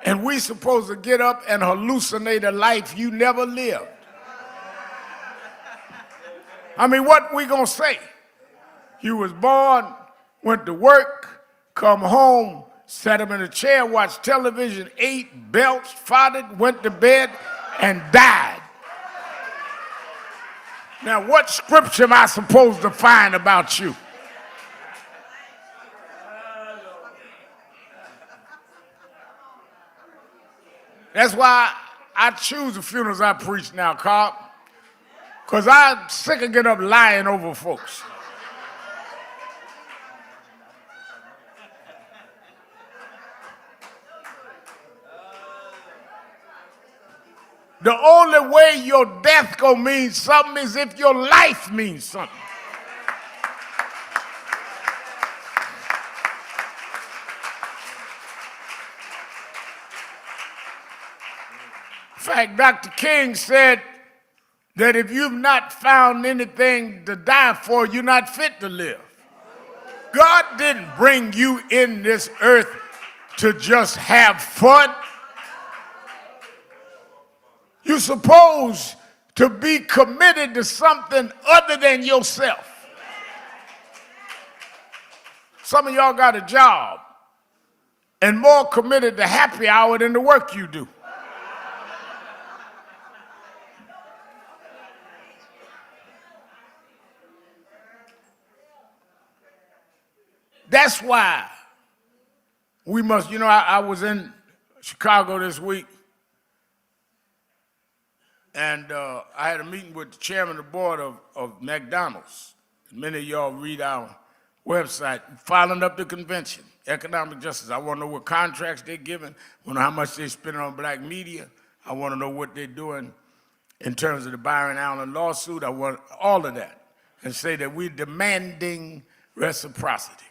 and we supposed to get up and hallucinate a life you never lived. I mean, what we gonna say? You was born, went to work, come home, sat him in a chair, watched television, ate, belched, farted, went to bed, and died. Now, what scripture am I supposed to find about you? That's why I choose the funerals I preach now, Carl, because I'm sick of getting up lying over folks. The only way your death gonna mean something is if your life means something. In fact, Dr. King said that if you've not found anything to die for, you're not fit to live. God didn't bring you in this earth to just have fun. You're supposed to be committed to something other than yourself. Some of y'all got a job and more committed to happy hour than the work you do. That's why we must, I was in Chicago this week, and I had a meeting with the chairman of the board of McDonald's. Many of y'all read our website, filing up the convention, economic justice. I want to know what contracts they're giving. I want to know how much they're spending on black media. I want to know what they're doing in terms of the Byron Allen lawsuit. I want all of that, and say that we're demanding reciprocity.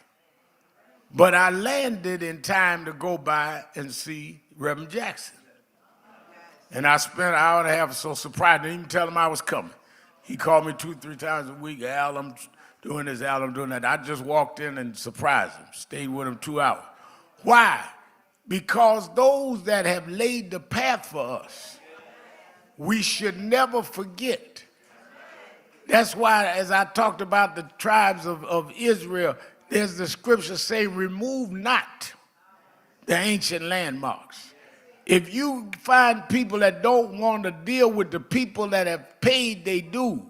But I landed in time to go by and see Reverend Jackson. And I spent an hour and a half or so surprised. I didn't even tell him I was coming. He called me 2-3 times a week. Al, I'm doing this, Al, I'm doing that. I just walked in and surprised him, stayed with him 2 hours. Why? Because those that have laid the path for us, we should never forget. That's why, as I talked about the tribes of Israel, there's the scripture say, remove not the ancient landmarks. If you find people that don't want to deal with the people that have paid their dues,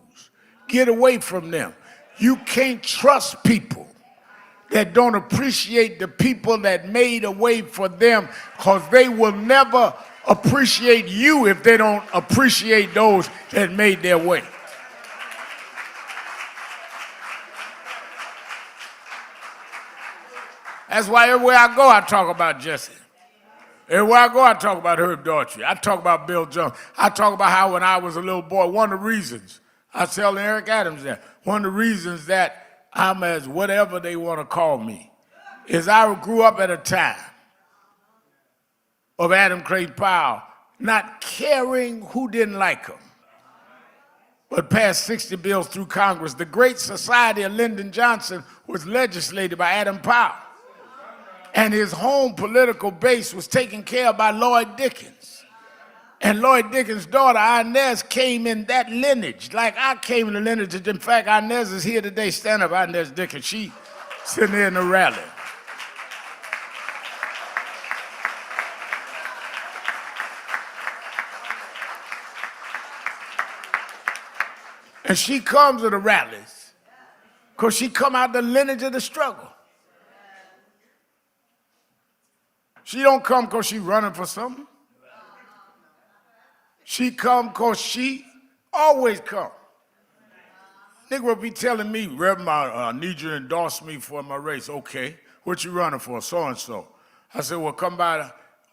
get away from them. You can't trust people that don't appreciate the people that made a way for them, because they will never appreciate you if they don't appreciate those that made their way. That's why everywhere I go, I talk about Jesse. Everywhere I go, I talk about Herb Daughtry. I talk about Bill Jones. I talk about how when I was a little boy, one of the reasons, I was telling Eric Adams that, one of the reasons that I'm as whatever they want to call me, is I grew up at a time of Adam Clayton Powell not caring who didn't like him, but passed 60 bills through Congress. The Great Society of Lyndon Johnson was legislated by Adam Powell. And his home political base was taken care of by Lloyd Dickens. And Lloyd Dickens' daughter, Inez, came in that lineage, like I came in the lineage. In fact, Inez is here today. Stand up, Inez Dickens. She sitting there in the rally. And she comes to the rallies because she come out the lineage of the struggle. She don't come because she running for something. She come because she always come. Nigga be telling me, Reverend, I need you to endorse me for my race. Okay, what you running for? So-and-so. I said, well, come by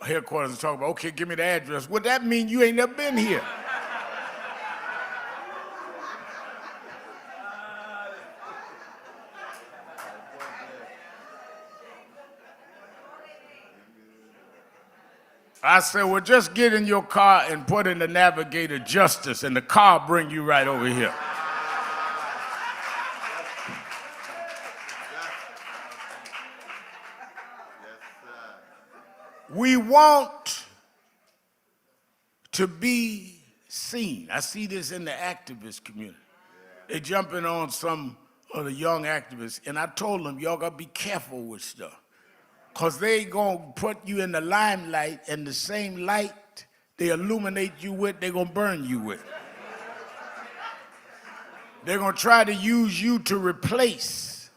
the headquarters and talk about, okay, give me the address. What that mean? You ain't never been here. I said, well, just get in your car and put in the navigator justice, and the car bring you right over here. We want to be seen. I see this in the activist community. They jumping on some of the young activists, and I told them, y'all gotta be careful with stuff. Because they going to put you in the limelight, and the same light they illuminate you with, they're going to burn you with. They're going to try to use you to replace,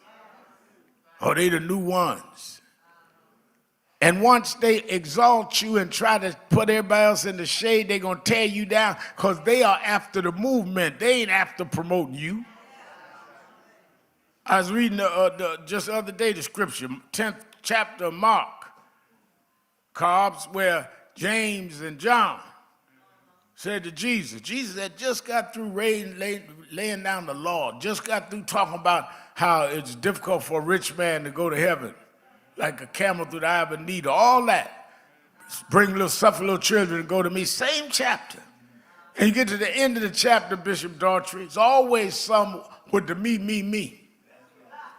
oh, they the new ones. And once they exalt you and try to put everybody else in the shade, they're going to tear you down because they are after the movement. They ain't after promoting you. I was reading just the other day the scripture, 10th chapter of Mark, Cobbs, where James and John said to Jesus, Jesus had just got through laying down the law, just got through talking about how it's difficult for a rich man to go to heaven, like a camel through the eye of a needle, all that. Bring suffer little children to go to me, same chapter. And you get to the end of the chapter, Bishop Daughtry, it's always some with the me.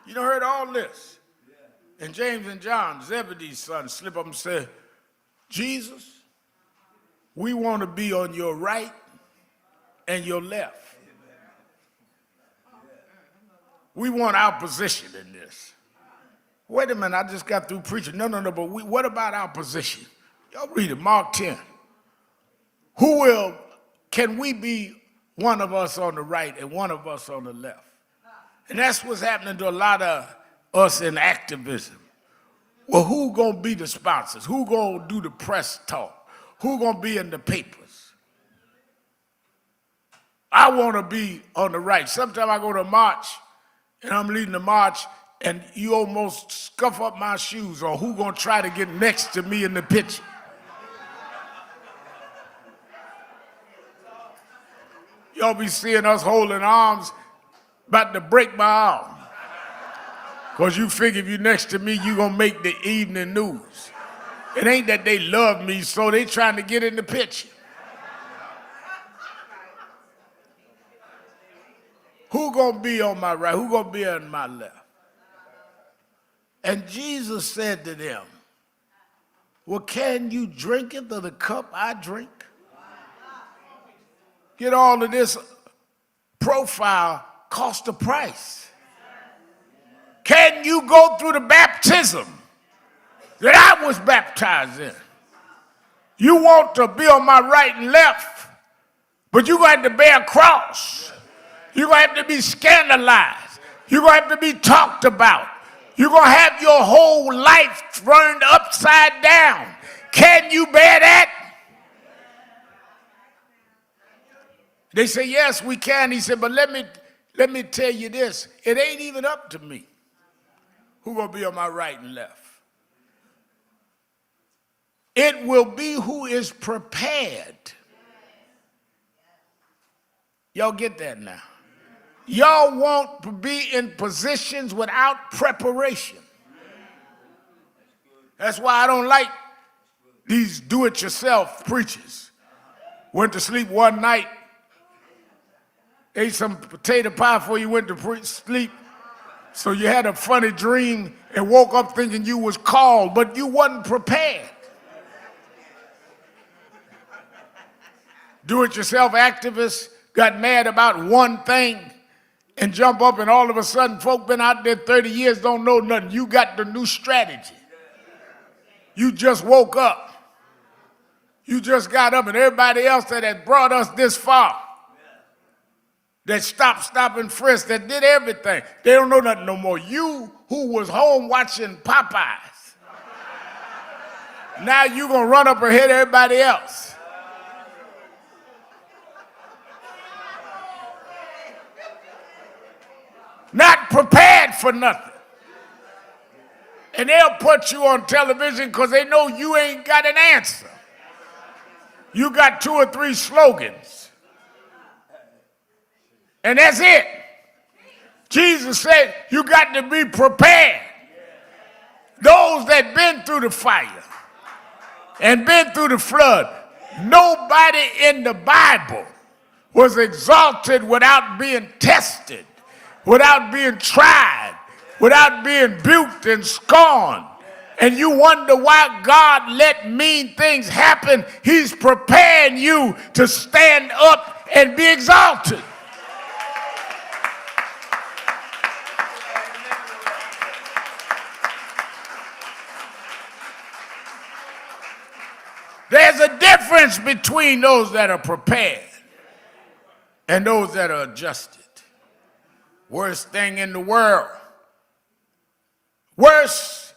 You done heard all this. And James and John, Zebedee's sons, slip up and say, Jesus, we want to be on your right and your left. We want our position in this. Wait a minute, I just got through preaching. No, but what about our position? Y'all read it, Mark 10. Can we be one of us on the right and one of us on the left? And that's what's happening to a lot of us in activism. Well, who gonna be the sponsors? Who gonna do the press talk? Who gonna be in the papers? I wanna be on the right. Sometimes I go to a march and I'm leading the march and you almost scuff up my shoes, or who gonna try to get next to me in the picture? Y'all be seeing us holding arms, about to break my arm. Because you figure if you're next to me, you're going to make the evening news. It ain't that they love me, so they trying to get in the picture. Who going to be on my right? Who going to be on my left? And Jesus said to them, well, can you drink it of the cup I drink? Get all of this profile cost a price. Can you go through the baptism that I was baptized in? You want to be on my right and left, but you're going to have to bear a cross. You're going to have to be scandalized. You're going to have to be talked about. You're going to have your whole life turned upside down. Can you bear that? They say, yes, we can. He said, but let me tell you this. It ain't even up to me who gonna be on my right and left. It will be who is prepared. Y'all get that now? Y'all want to be in positions without preparation. That's why I don't like these do-it-yourself preachers. Went to sleep one night, ate some potato pie before you went to sleep, so you had a funny dream and woke up thinking you was called, but you wasn't prepared. Do-it-yourself activists got mad about one thing and jump up, and all of a sudden folk been out there 30 years, don't know nothing. You got the new strategy. You just woke up. You just got up, and everybody else that had brought us this far, that stopped, stop, and frisk, that did everything, they don't know nothing no more. You who was home watching Popeyes, now you gonna run up ahead of everybody else. Not prepared for nothing. And they'll put you on television because they know you ain't got an answer. You got 2 or 3 slogans. And that's it. Jesus said you got to be prepared. Those that been through the fire and been through the flood, nobody in the Bible was exalted without being tested, without being tried, without being rebuked and scorned. And you wonder why God let mean things happen. He's preparing you to stand up and be exalted. There's a difference between those that are prepared and those that are adjusted. Worst thing in the world, worse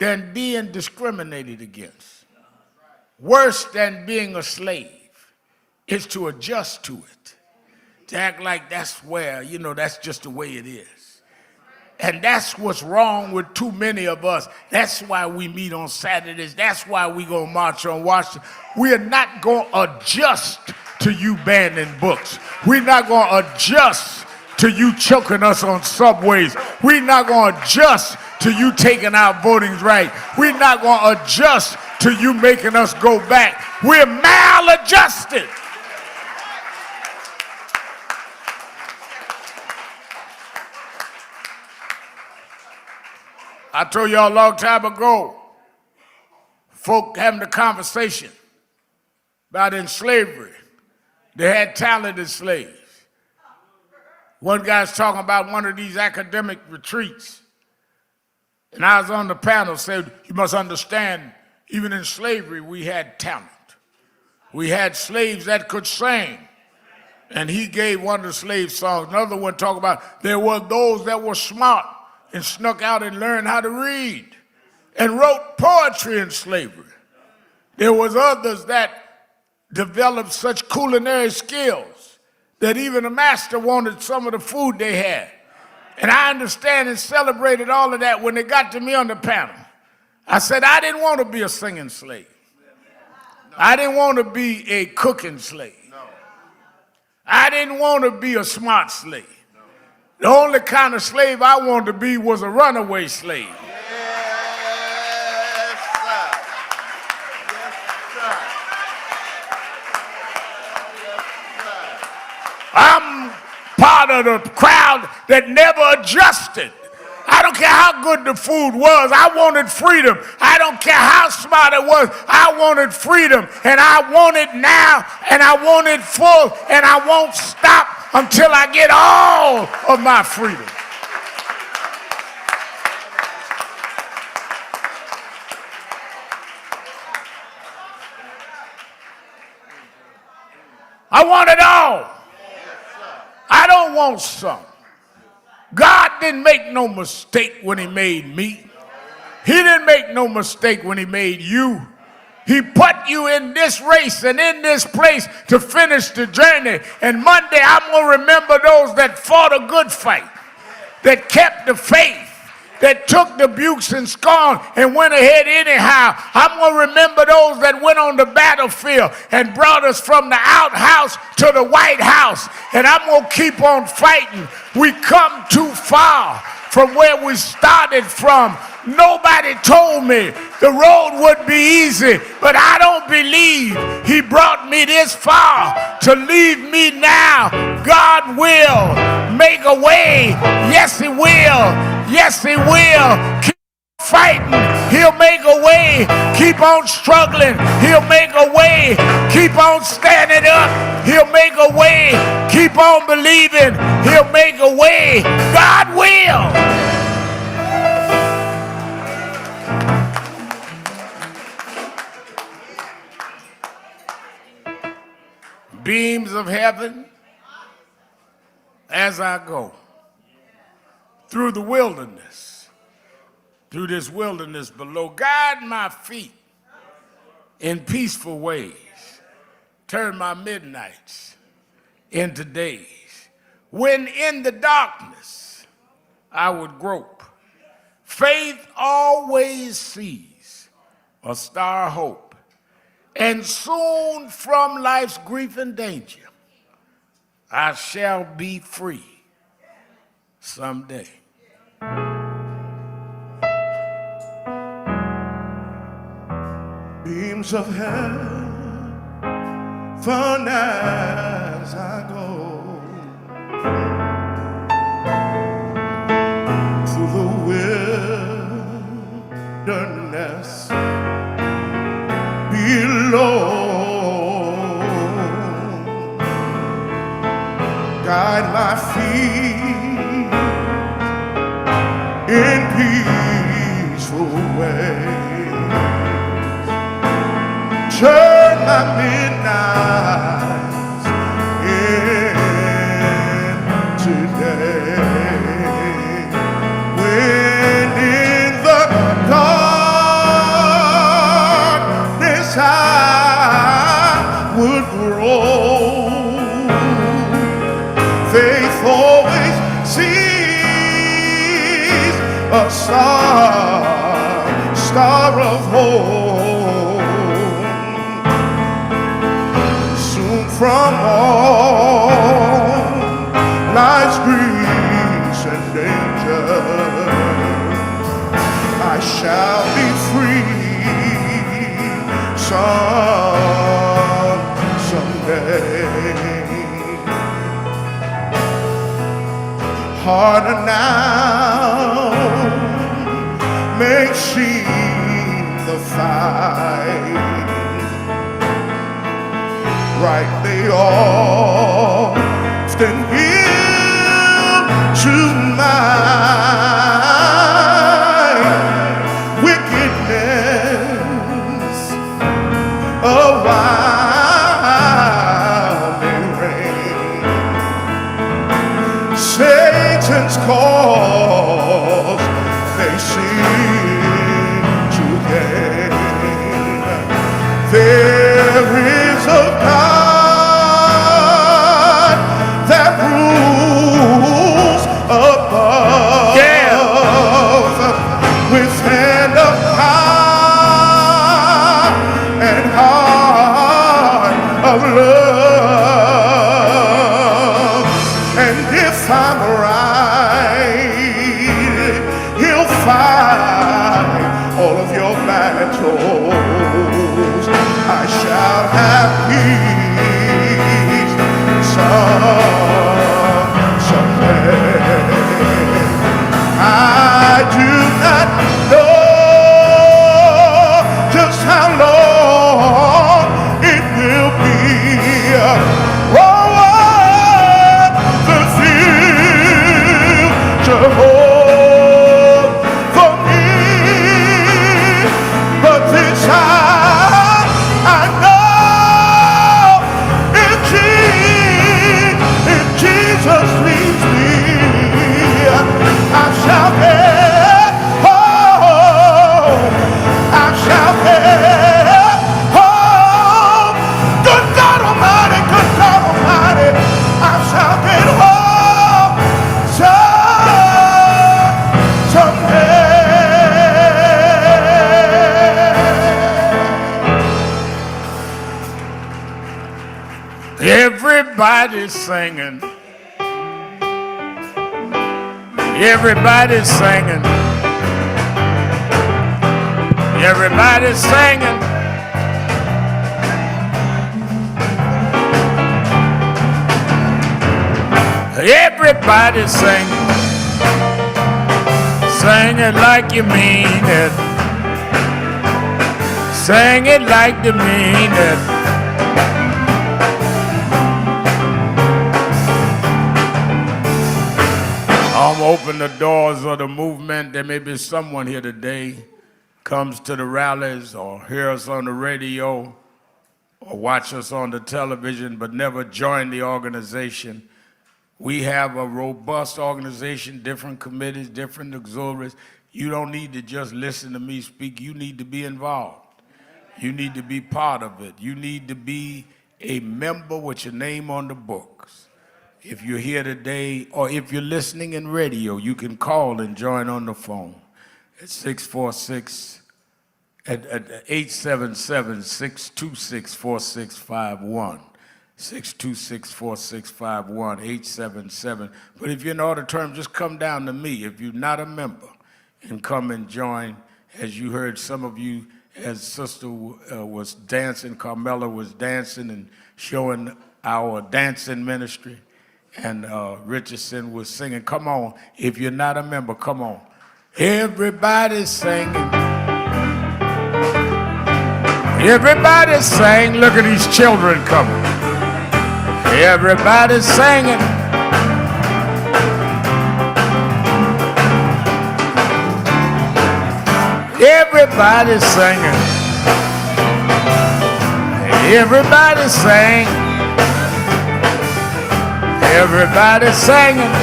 than being discriminated against. Worse than being a slave is to adjust to it, to act like that's where, that's just the way it is. And that's what's wrong with too many of us. That's why we meet on Saturdays. That's why we go march on Washington. We are not going to adjust to you banning books. We're not going to adjust to you choking us on subways. We're not going to adjust to you taking our voting right. We're not going to adjust to you making us go back. We're maladjusted. I told y'all a long time ago, folk having a conversation about in slavery. They had talented slaves. One guy's talking about one of these academic retreats. And I was on the panel, said, you must understand, even in slavery, we had talent. We had slaves that could sing. And he gave one of the slave songs. Another one talked about there were those that were smart and snuck out and learned how to read and wrote poetry in slavery. There was others that developed such culinary skills that even the master wanted some of the food they had. And I understand and celebrated all of that when they got to me on the panel. I said, I didn't want to be a singing slave. I didn't want to be a cooking slave. I didn't want to be a smart slave. The only kind of slave I wanted to be was a runaway slave. I'm part of the crowd that never adjusted. I don't care how good the food was. I wanted freedom. I don't care how smart it was. I wanted freedom. And I want it now. And I want it full. And I won't stop until I get all of my freedom. I want it all. I don't want some. God didn't make no mistake when he made me. He didn't make no mistake when he made you. He put you in this race and in this place to finish the journey. And Monday, I'm going to remember those that fought a good fight, that kept the faith, that took the abuse and scorn and went ahead anyhow. I'm going to remember those that went on the battlefield and brought us from the outhouse to the White House. And I'm going to keep on fighting. We come too far from where we started from. Nobody told me the road would be easy, but I don't believe he brought me this far to leave me now. God will make a way. Yes, he will. Yes, he will. Keep fighting. He'll make a way. Keep on struggling. He'll make a way. Keep on standing up. He'll make a way. Keep on believing. He'll make a way. God will. Beams of heaven as I go through the wilderness, through this wilderness below. Guide my feet in peaceful ways. Turn my midnights into days. When in the darkness I would grope, faith always sees a star of hope. And soon from life's grief and danger, I shall be free someday. Beams of heaven as I go through the wilderness below. Guide my feet in peaceful ways. Turn my midnights into day. When in the dark always sees a star of hope. Soon from all life's griefs and dangers, I shall be free someday. Harder now may seem the fight, right they often yield to my wickedness. A while may reign, Satan's cause they seem to gain. There is a God that rules above, with hand of power and heart of love. And if I'm right, he'll fight all of your battles. I shall have peace someday. I do not know just how long it will be. What the future holds for me, but this I know, if Jesus leads me, I shall get home. I shall get home. Good God Almighty, good God Almighty, I shall get home someday. Everybody's singing. Everybody's singing. Everybody's singing. Everybody's singing. Sing it like you mean it. Sing it like you mean it. I'm open the doors of the movement. There may be someone here today comes to the rallies or hear us on the radio or watch us on the television but never join the organization. We have a robust organization, different committees, different auxiliaries. You don't need to just listen to me speak. You need to be involved. You need to be part of it. You need to be a member with your name on the books. If you're here today, or if you're listening in radio, you can call and join on the phone at 646 at 877-626-4651. 626-4651, 877. But if you're in the auditorium, just come down to me if you're not a member and come and join. As you heard some of you, as Sister was dancing, Carmela was dancing and showing our dancing ministry. And Richardson was singing. Come on, if you're not a member, come on. Everybody's singing. Everybody's singing. Look at these children coming. Everybody's singing. Everybody's singing. Everybody's singing. Everybody's singing.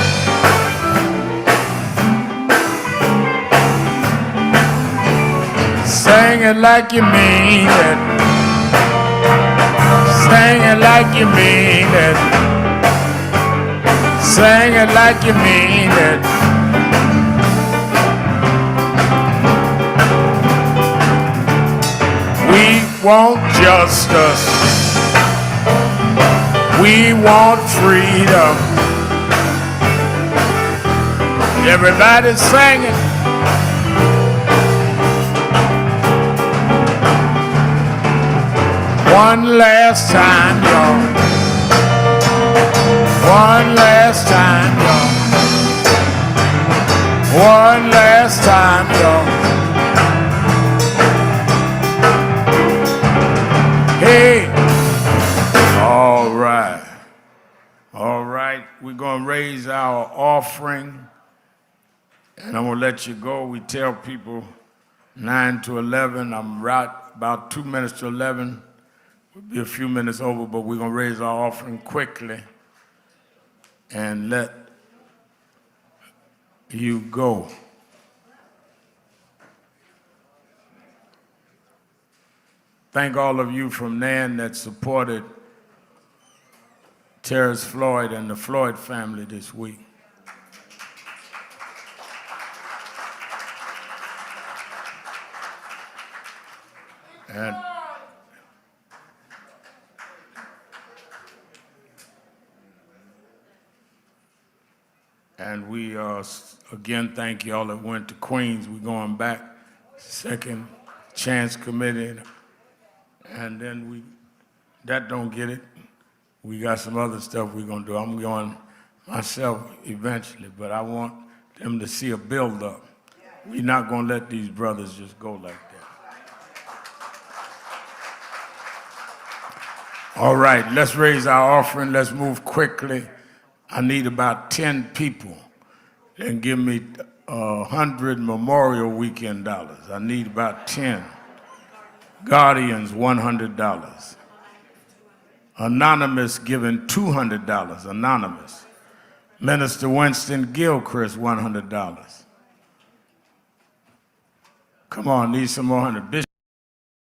Sing it like you mean it. Sing it like you mean it. Sing it like you mean it. We want justice. We want freedom. Everybody singing. One last time, y'all. One last time, y'all. One last time, y'all. Hey. All right. All right. We're going to raise our offering. And I'm going to let you go. We tell people 9 to 11. I'm right about 2 minutes to 11. We'll be a few minutes over, but we're going to raise our offering quickly and let you go. Thank all of you from NAN that supported Terrence Floyd and the Floyd family this week. And we again thank y'all that went to Queens. We're going back, Second Chance Committee, and then that don't get it. We got some other stuff we're gonna do. I'm going myself eventually, but I want them to see a build-up. We're not gonna let these brothers just go like that. All right, let's raise our offering. Let's move quickly. I need about 10 people and give me 100 Memorial Weekend dollars. I need about 10. Guardians, $100. Anonymous giving $200. Anonymous. Minister Winston Gilchrist, $100. Come on, need some more 100. Bishop